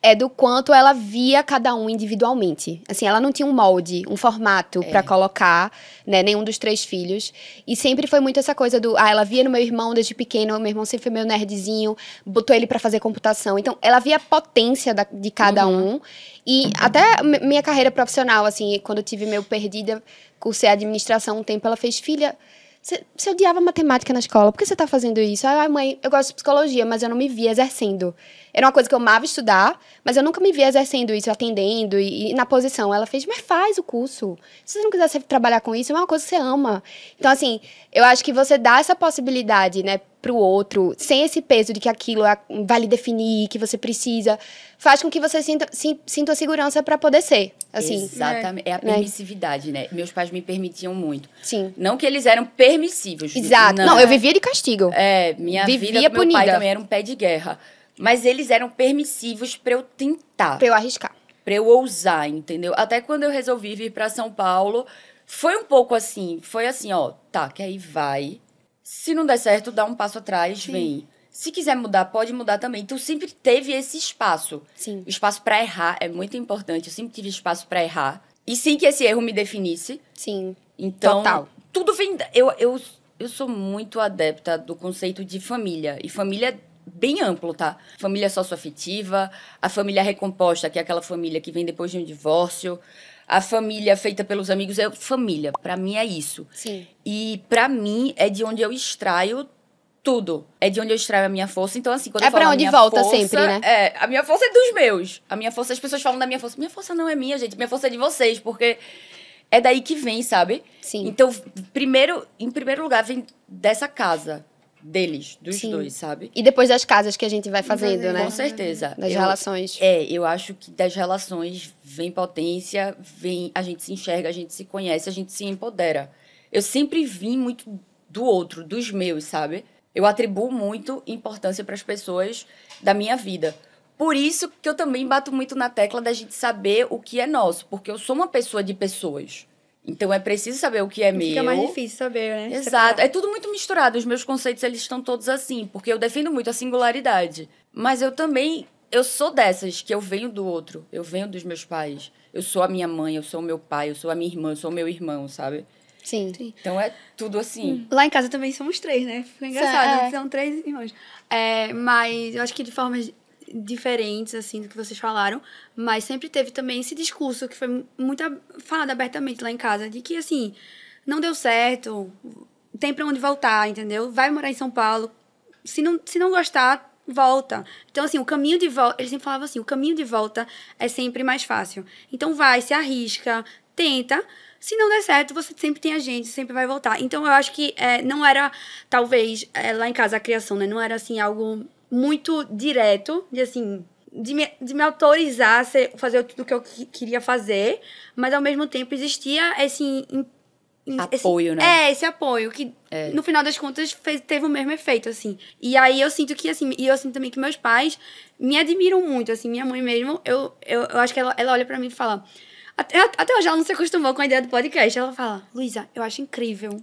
é do quanto ela via cada um individualmente. Assim, ela não tinha um molde, um formato pra colocar, né, nenhum dos 3 filhos. E sempre foi muito essa coisa do, ela via no meu irmão desde pequeno, meu irmão sempre foi meio nerdzinho, botou ele pra fazer computação. Então, ela via a potência de cada um. E até minha carreira profissional, assim, quando eu tive meio perdida, cursei administração um tempo, ela fez, filha... Você odiava matemática na escola, por que você tá fazendo isso? Ai, mãe, eu gosto de psicologia, mas eu não me via exercendo. Era uma coisa que eu amava estudar, mas eu nunca me via exercendo isso, atendendo e na posição. Ela fez, mas faz o curso. Se você não quiser trabalhar com isso, é uma coisa que você ama. Então, assim, eu acho que você dá essa possibilidade, né, pro outro, sem esse peso de que aquilo vai lhe definir, que você precisa, faz com que você sinta a segurança pra poder ser, assim. Exatamente. É a permissividade, né? Meus pais me permitiam muito. Sim. Não que eles eram permissivos. Exato. Não, eu vivia de castigo. Minha Vivia vida com meu pai punida. também era um pé de guerra. Mas eles eram permissivos pra eu tentar. Pra eu arriscar. Pra eu ousar, entendeu? Até quando eu resolvi vir pra São Paulo, foi um pouco assim. Foi assim, ó, tá, que aí vai. Se não der certo, dá um passo atrás, vem. Se quiser mudar, pode mudar também. Então, sempre teve esse espaço. Sim. O espaço pra errar é muito importante. Eu sempre tive espaço pra errar. E sem que esse erro me definisse. Sim. Então, Total. tudo vem... Eu sou muito adepta do conceito de família. E família bem amplo, tá? Família socioafetiva, a família recomposta, que é aquela família que vem depois de um divórcio, a família feita pelos amigos, família, pra mim é isso. Sim. E pra mim é de onde eu extraio tudo. É de onde eu extraio a minha força. Então, assim, quando É eu falo pra a onde minha volta força, sempre, né? a minha força é dos meus. A minha força, as pessoas falam da minha força. Minha força não é minha, gente. Minha força é de vocês, porque é daí que vem, sabe? Sim. Então, em primeiro lugar, vem dessa casa deles, dos Sim. dois, sabe? E depois das casas que a gente vai fazendo, né? Com certeza. Das relações. Eu acho que das relações vem potência, a gente se enxerga, a gente se conhece, a gente se empodera. Eu sempre vim muito do outro, dos meus, sabe? Eu atribuo muito importância para as pessoas da minha vida. Por isso que eu também bato muito na tecla da gente saber o que é nosso, porque eu sou uma pessoa de pessoas. Então, é preciso saber o que é meu. Fica mais difícil saber, né? Exato. Separar. É tudo muito misturado. Os meus conceitos, eles estão todos assim. Porque eu defendo muito a singularidade. Mas eu também eu sou dessas, que eu venho do outro. Eu venho dos meus pais. Eu sou a minha mãe, eu sou o meu pai, eu sou a minha irmã, eu sou o meu irmão, sabe? Sim. Então é tudo assim. Lá em casa também somos 3, né? Foi engraçado, É. são 3 irmãos. Mas eu acho que de formas diferentes, assim, do que vocês falaram, mas sempre teve também esse discurso que foi muito falado abertamente lá em casa, de que, assim, não deu certo, tem pra onde voltar, entendeu? Vai morar em São Paulo, se não gostar, volta. Então, assim, o caminho de volta, eles sempre falavam assim, o caminho de volta é sempre mais fácil. Então, vai, se arrisca, tenta. Se não der certo, você sempre tem a gente, sempre vai voltar. Então, eu acho que não era, talvez, lá em casa, a criação, né? Não era, assim, algo muito direto, de, assim, de me autorizar a fazer tudo o que eu queria fazer, mas, ao mesmo tempo, existia esse Apoio, né? Esse apoio, que no final das contas teve o mesmo efeito, assim. E aí eu sinto que, assim, e eu sinto também que meus pais me admiram muito, assim, minha mãe mesmo, eu acho que ela olha pra mim e fala... Até hoje ela não se acostumou com a ideia do podcast. Ela fala, Luísa, eu acho incrível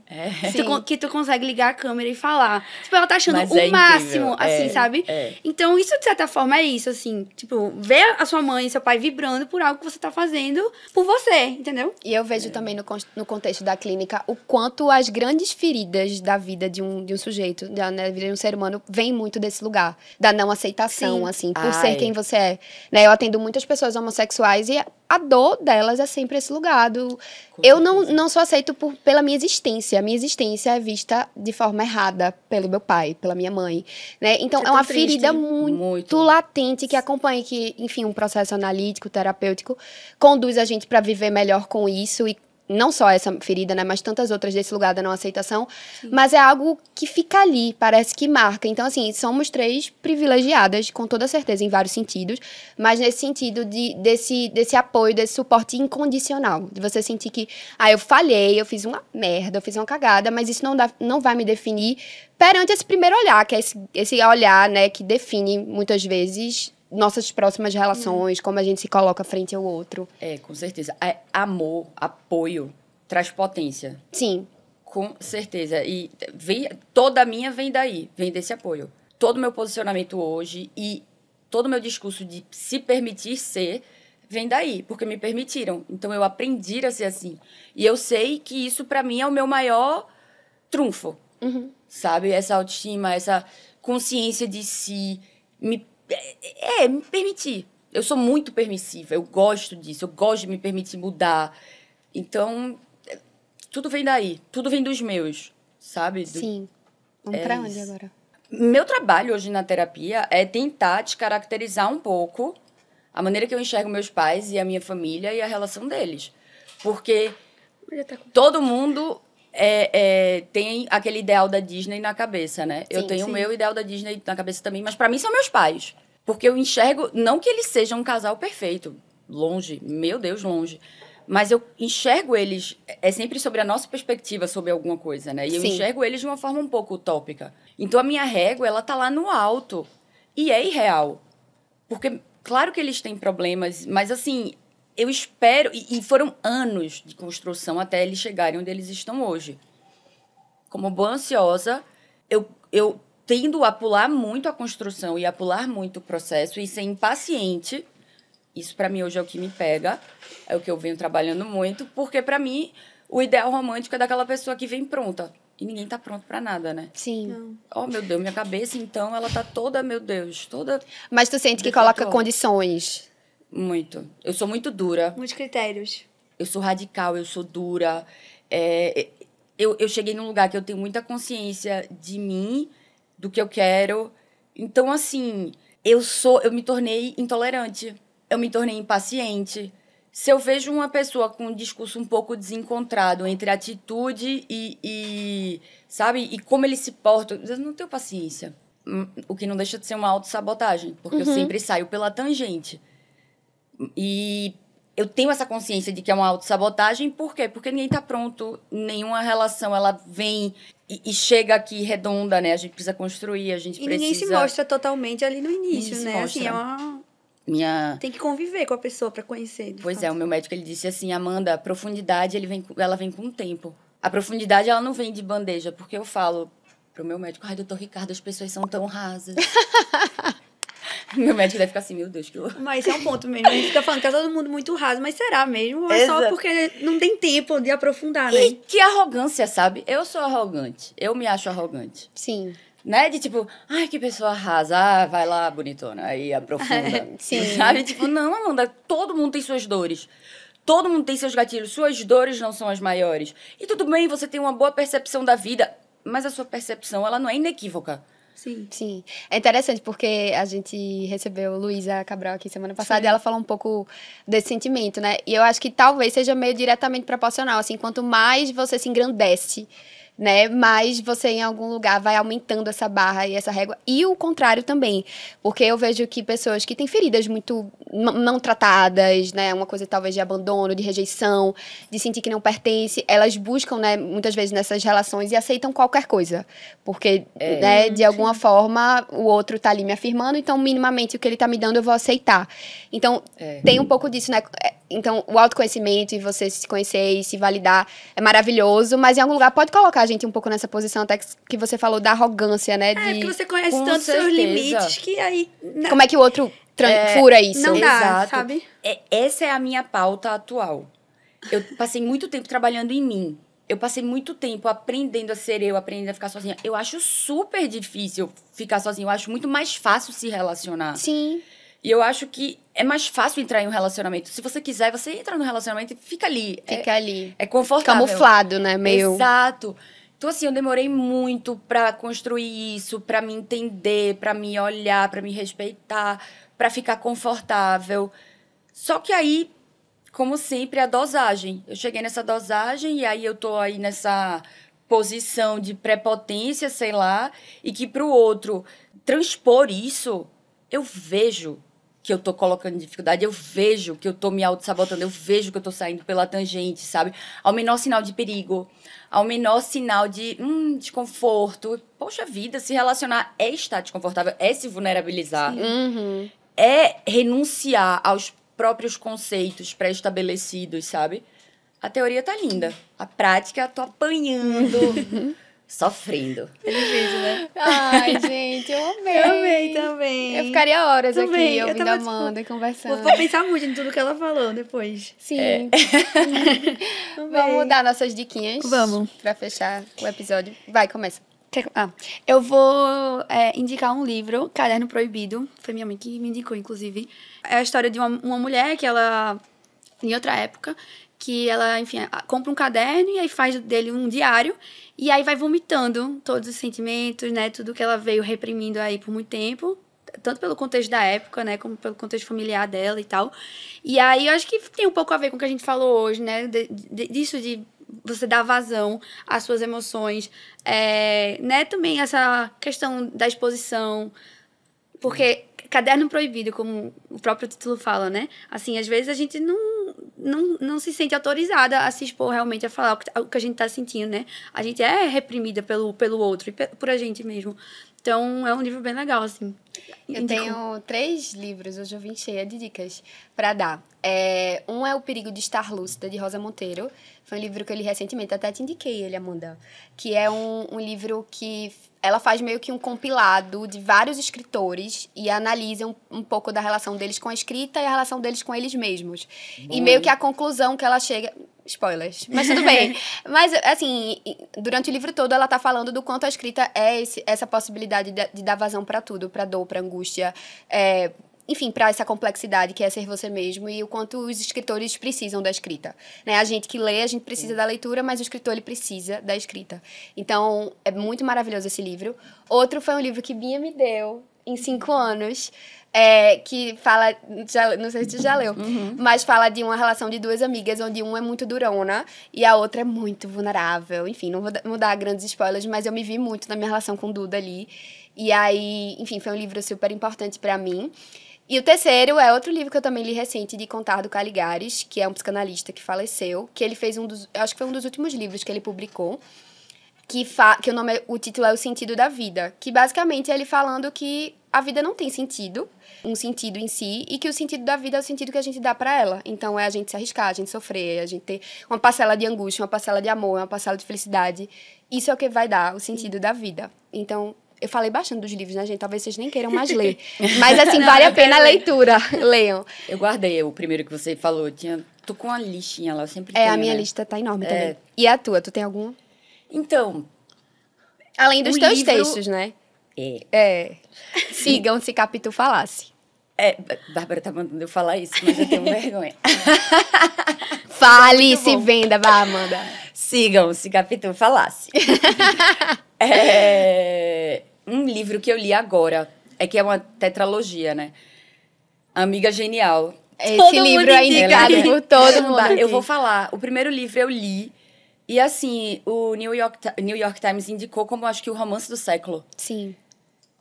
que tu consegue ligar a câmera e falar. Tipo, ela tá achando Mas o máximo, assim, sabe? É. Então, isso, de certa forma, é isso, assim. Tipo, ver a sua mãe e seu pai vibrando por algo que você tá fazendo por você, entendeu? E eu vejo também no contexto da clínica o quanto as grandes feridas da vida de um sujeito, da vida de um ser humano, vem muito desse lugar, da não aceitação, assim, por ser quem você é. Né? Eu atendo muitas pessoas homossexuais e a dor delas é sempre esse lugar eu não sou aceito pela minha existência. A minha existência é vista de forma errada pelo meu pai, pela minha mãe, né? Então, é uma ferida muito latente que acompanha, que, enfim, um processo analítico, terapêutico, conduz a gente para viver melhor com isso e não só essa ferida, né, mas tantas outras desse lugar da não aceitação, mas é algo que fica ali, parece que marca. Então, assim, somos 3 privilegiadas, com toda certeza, em vários sentidos, mas nesse sentido desse apoio, desse suporte incondicional, de você sentir que, eu falhei, eu fiz uma merda, eu fiz uma cagada, mas isso não vai me definir perante esse primeiro olhar, que é esse olhar, né, que define, muitas vezes, nossas próximas relações, como a gente se coloca frente ao outro. Com certeza. Amor, apoio, traz potência. Sim. Com certeza. E toda a minha vem daí, vem desse apoio. Todo o meu posicionamento hoje e todo o meu discurso de se permitir ser vem daí, porque me permitiram. Então, eu aprendi a ser assim. E eu sei que isso, pra mim, é o meu maior trunfo. Sabe? Essa autoestima, essa consciência de si, me permitir. Eu sou muito permissiva, eu gosto disso, eu gosto de me permitir mudar. Então, tudo vem daí, tudo vem dos meus, sabe? Sim. Vamos pra onde agora? Meu trabalho hoje na terapia é tentar descaracterizar um pouco a maneira que eu enxergo meus pais e a minha família e a relação deles. Porque todo mundo tem aquele ideal da Disney na cabeça, né? Eu tenho o meu ideal da Disney na cabeça também, mas pra mim são meus pais. Porque eu enxergo, não que eles sejam um casal perfeito, longe, meu Deus, longe. Mas eu enxergo eles, é sempre sobre a nossa perspectiva sobre alguma coisa, né? E eu enxergo eles de uma forma um pouco utópica. Então, a minha régua, ela tá lá no alto. E é irreal. Porque, claro que eles têm problemas, mas, assim, eu espero... E foram anos de construção até eles chegarem onde eles estão hoje. Como boa ansiosa, eu tendo a pular muito a construção e a pular muito o processo e ser impaciente. Isso, pra mim, hoje é o que me pega. É o que eu venho trabalhando muito. Porque, pra mim, o ideal romântico é daquela pessoa que vem pronta. E ninguém tá pronto pra nada, né? Sim. Oh, meu Deus, minha cabeça, então, ela tá toda, meu Deus, toda... Mas tu sente que coloca condições? Muito. Eu sou muito dura. Muitos critérios. Eu sou radical, eu sou dura. Eu cheguei num lugar que eu tenho muita consciência de mim, do que eu quero. Então, assim, eu me tornei intolerante. Eu me tornei impaciente. Se eu vejo uma pessoa com um discurso um pouco desencontrado entre atitude sabe, e como ele se porta, eu não tenho paciência. O que não deixa de ser uma autossabotagem, porque eu sempre saio pela tangente. E eu tenho essa consciência de que é uma autossabotagem, por quê? Porque ninguém tá pronto, nenhuma relação, ela vem e chega aqui redonda, né? A gente precisa construir, a gente precisa... E ninguém se mostra totalmente ali no início, né? Assim, tem que conviver com a pessoa pra conhecer. Pois é, o meu médico, ele disse assim, Amanda, a profundidade, ela vem com o tempo. A profundidade, ela não vem de bandeja, porque eu falo pro meu médico, ai, doutor Ricardo, as pessoas são tão rasas. Meu médico deve ficar assim, meu Deus, que louco. Mas esse é um ponto mesmo. A gente fica falando que é todo mundo muito raso, mas será mesmo? Ou é só Exato. porque não tem tempo de aprofundar, né? E que arrogância, sabe? Eu sou arrogante. Eu me acho arrogante. Sim. Né? De tipo, ai, que pessoa rasa. Ah, vai lá, bonitona. Aí aprofunda. Sim. Sabe? Tipo, não, Amanda, todo mundo tem suas dores. Todo mundo tem seus gatilhos. Suas dores não são as maiores. E tudo bem, você tem uma boa percepção da vida, mas a sua percepção, ela não é inequívoca. Sim. Sim. É interessante porque a gente recebeu Luísa Cabral aqui semana passada e ela falou um pouco desse sentimento, né? E eu acho que talvez seja meio diretamente proporcional, assim, quanto mais você se engrandece, né, mais você em algum lugar vai aumentando essa barra e essa régua. E o contrário também, porque eu vejo que pessoas que têm feridas muito não tratadas, né, uma coisa talvez de abandono, de rejeição, de sentir que não pertence, elas buscam, né, muitas vezes nessas relações e aceitam qualquer coisa, porque, né, de alguma forma o outro tá ali me afirmando, então minimamente o que ele tá me dando eu vou aceitar. Então, tem um pouco disso, né? Então, o autoconhecimento e você se conhecer e se validar é maravilhoso, mas em algum lugar pode colocar a gente um pouco nessa posição até que você falou da arrogância, né? É, porque você conhece Com tanto seus certeza. limites que aí... Como é que o outro fura isso? Não dá, Exato. sabe? Essa é a minha pauta atual. Eu passei muito tempo trabalhando em mim. Eu passei muito tempo aprendendo a ser eu, aprendendo a ficar sozinha. Eu acho super difícil ficar sozinha. Eu acho muito mais fácil se relacionar. Sim. E eu acho que é mais fácil entrar em um relacionamento. Se você quiser, você entra no relacionamento e fica ali. Fica ali. É confortável. Camuflado, né? Meio... Exato. Então, assim, eu demorei muito pra construir isso, pra me entender, pra me olhar, pra me respeitar, pra ficar confortável. Só que aí, como sempre, a dosagem. Eu cheguei nessa dosagem e aí eu tô aí nessa posição de prepotência, sei lá, e que pro outro transpor isso, eu vejo que eu tô colocando dificuldade, eu vejo que eu tô me auto-sabotando, eu vejo que eu tô saindo pela tangente, sabe? Ao menor sinal de perigo, ao menor sinal de desconforto. Poxa vida, se relacionar é estar desconfortável, é se vulnerabilizar, Uhum. é renunciar aos próprios conceitos pré-estabelecidos, sabe? A teoria tá linda, a prática tô apanhando, sofrendo. Ai, gente, eu amei. Eu amei também. Eu ficaria horas Também, aqui eu ouvindo tava, a tipo, Amanda e conversando. Vou pensar muito em tudo que ela falou depois. Sim. Vamos dar nossas diquinhas. Vamos. Pra fechar o episódio. Vai, começa. Eu vou indicar um livro, Caderno Proibido. Foi minha mãe que me indicou, inclusive. É a história de uma mulher que ela, em outra época, que ela, enfim, compra um caderno e aí faz dele um diário. E aí vai vomitando todos os sentimentos, né? Tudo que ela veio reprimindo aí por muito tempo. Tanto pelo contexto da época, né? Como pelo contexto familiar dela e tal. E aí eu acho que tem um pouco a ver com o que a gente falou hoje, né? Disso de você dar vazão às suas emoções. Né? Também essa questão da exposição. Porque caderno proibido, como o próprio título fala, né? Assim, às vezes a gente não se sente autorizada a se expor realmente, a falar o que a gente tá sentindo, né? A gente é reprimida pelo outro e por a gente mesmo. Então, é um livro bem legal, assim. Eu tenho 3 livros, hoje eu vim cheia de dicas pra dar. Um é O Perigo de Estar Lúcida, de Rosa Monteiro. Foi um livro que eu li recentemente, até te indiquei ele, Amanda. Que é um livro que ela faz meio que um compilado de vários escritores e analisa um pouco da relação deles com a escrita e a relação deles com eles mesmos. Bom. E meio que a conclusão que ela chega... Spoilers, mas tudo bem. Mas, assim, durante o livro todo ela tá falando do quanto a escrita é essa possibilidade de dar vazão pra tudo, pra dor, pra angústia, enfim, para essa complexidade que é ser você mesmo e o quanto os escritores precisam da escrita. Né? A gente que lê, a gente precisa da leitura, mas o escritor, ele precisa da escrita. Então, é muito maravilhoso esse livro. Outro foi um livro que Bia me deu em 5 anos, que fala, não sei se tu já leu, mas fala de uma relação de 2 amigas, onde uma é muito durona e a outra é muito vulnerável. Enfim, não vou dar grandes spoilers, mas eu me vi muito na minha relação com Duda ali. E aí, enfim, foi um livro super importante para mim. E o terceiro é outro livro que eu também li recente, de Contardo Caligares, que é um psicanalista que faleceu, que ele fez acho que foi um dos últimos livros que ele publicou, que o título é O Sentido da Vida, que basicamente é ele falando que a vida não tem sentido, um sentido em si, e que o sentido da vida é o sentido que a gente dá pra ela. Então, é a gente se arriscar, a gente sofrer, a gente ter uma parcela de angústia, uma parcela de amor, uma parcela de felicidade. Isso é o que vai dar o sentido da vida. Então, Eu falei bastante dos livros, né, gente? Talvez vocês nem queiram mais ler. Mas, assim, vale a pena a leitura. Leiam. Eu guardei o primeiro que você falou. Tô com uma listinha lá, eu sempre É, tenho, a minha né? lista tá enorme também. E a tua? Tu tem algum? Então, Além dos o teus livro- textos, né? Sigam se Capitu falasse. Bárbara tá mandando eu falar isso, mas eu tenho vergonha. Fale, se venda, vá, Amanda. Sigam se Capitu falasse. Um livro que eu li agora, que é uma tetralogia, né? Amiga Genial. Esse Todo livro mundo é indica. indicado por todo mundo aqui. Eu vou falar. O primeiro livro eu li. E assim, o New York Times indicou como acho que o romance do século. Sim.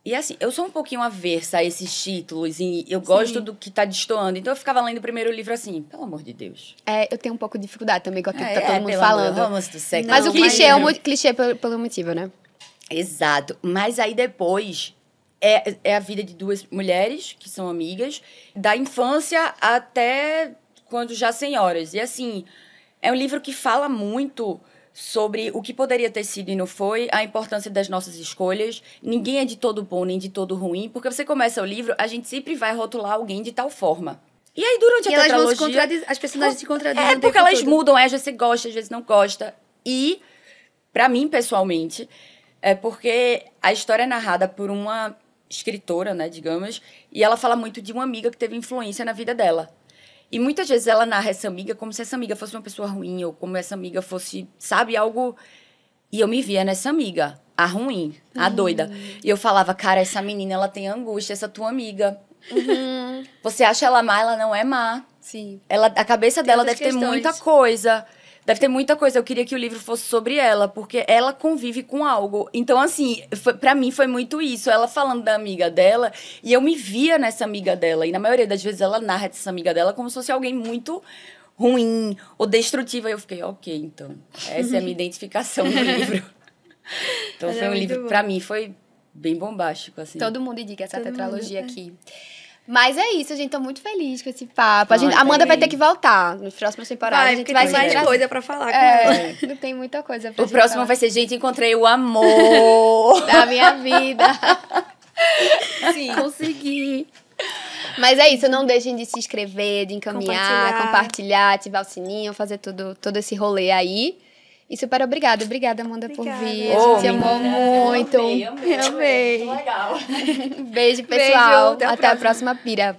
E assim, eu sou um pouquinho avessa a esses títulos e eu gosto do que tá destoando. Então eu ficava lendo o primeiro livro assim, pelo amor de Deus. Eu tenho um pouco de dificuldade também com aquilo que tá todo mundo pelo amor, falando. romance do século. Mas o clichê é um mas- clichê pelo motivo, né? Exato. Mas aí depois é a vida de duas mulheres que são amigas, da infância até quando já senhoras. E assim, é um livro que fala muito sobre o que poderia ter sido e não foi, a importância das nossas escolhas. Ninguém é de todo bom nem de todo ruim, porque você começa o livro, a gente sempre vai rotular alguém de tal forma. E aí, durante E a elas vão se tetralogia... contradizer, as personagens se contradizem o É, tempo porque elas todo. mudam, às vezes você gosta, às vezes não gosta. E, pra mim, pessoalmente, é porque a história é narrada por uma escritora, né, digamos, e ela fala muito de uma amiga que teve influência na vida dela. E muitas vezes ela narra essa amiga como se essa amiga fosse uma pessoa ruim, ou como essa amiga fosse, sabe, algo... E eu me via nessa amiga, a ruim, a doida. E eu falava, cara, essa menina, ela tem angústia, essa tua amiga. Você acha ela má, ela não é má. Sim. A cabeça dela outras deve ter questões. muita coisa. Deve ter muita coisa. Eu queria que o livro fosse sobre ela, porque ela convive com algo. Então, assim, pra mim foi muito isso. Ela falando da amiga dela, e eu me via nessa amiga dela. E na maioria das vezes ela narra essa amiga dela como se fosse alguém muito ruim ou destrutiva. E eu fiquei, ok, então. Essa é a minha identificação no livro. Então, Mas foi é um muito livro, bom. pra mim, foi bem bombástico, assim. Todo mundo indica essa Todo tetralogia mundo, aqui. Mas é isso, gente. Tô muito feliz com esse papo. Ai, Amanda vai também. ter que voltar nas próximas temporadas. Vai, a gente porque vai tem mais sempre coisa pra falar com ela. não tem muita coisa pra O próximo vai ser, gente, encontrei o amor. da minha vida. Sim. Consegui. Mas é isso, não deixem de se inscrever, de encaminhar, compartilhar, ativar o sininho, fazer todo esse rolê aí. E super obrigada. Obrigada, Amanda, por Obrigada. vir. A gente amou muito. Amei. Legal. Beijo, pessoal. Beijo, até a Até a próxima pira.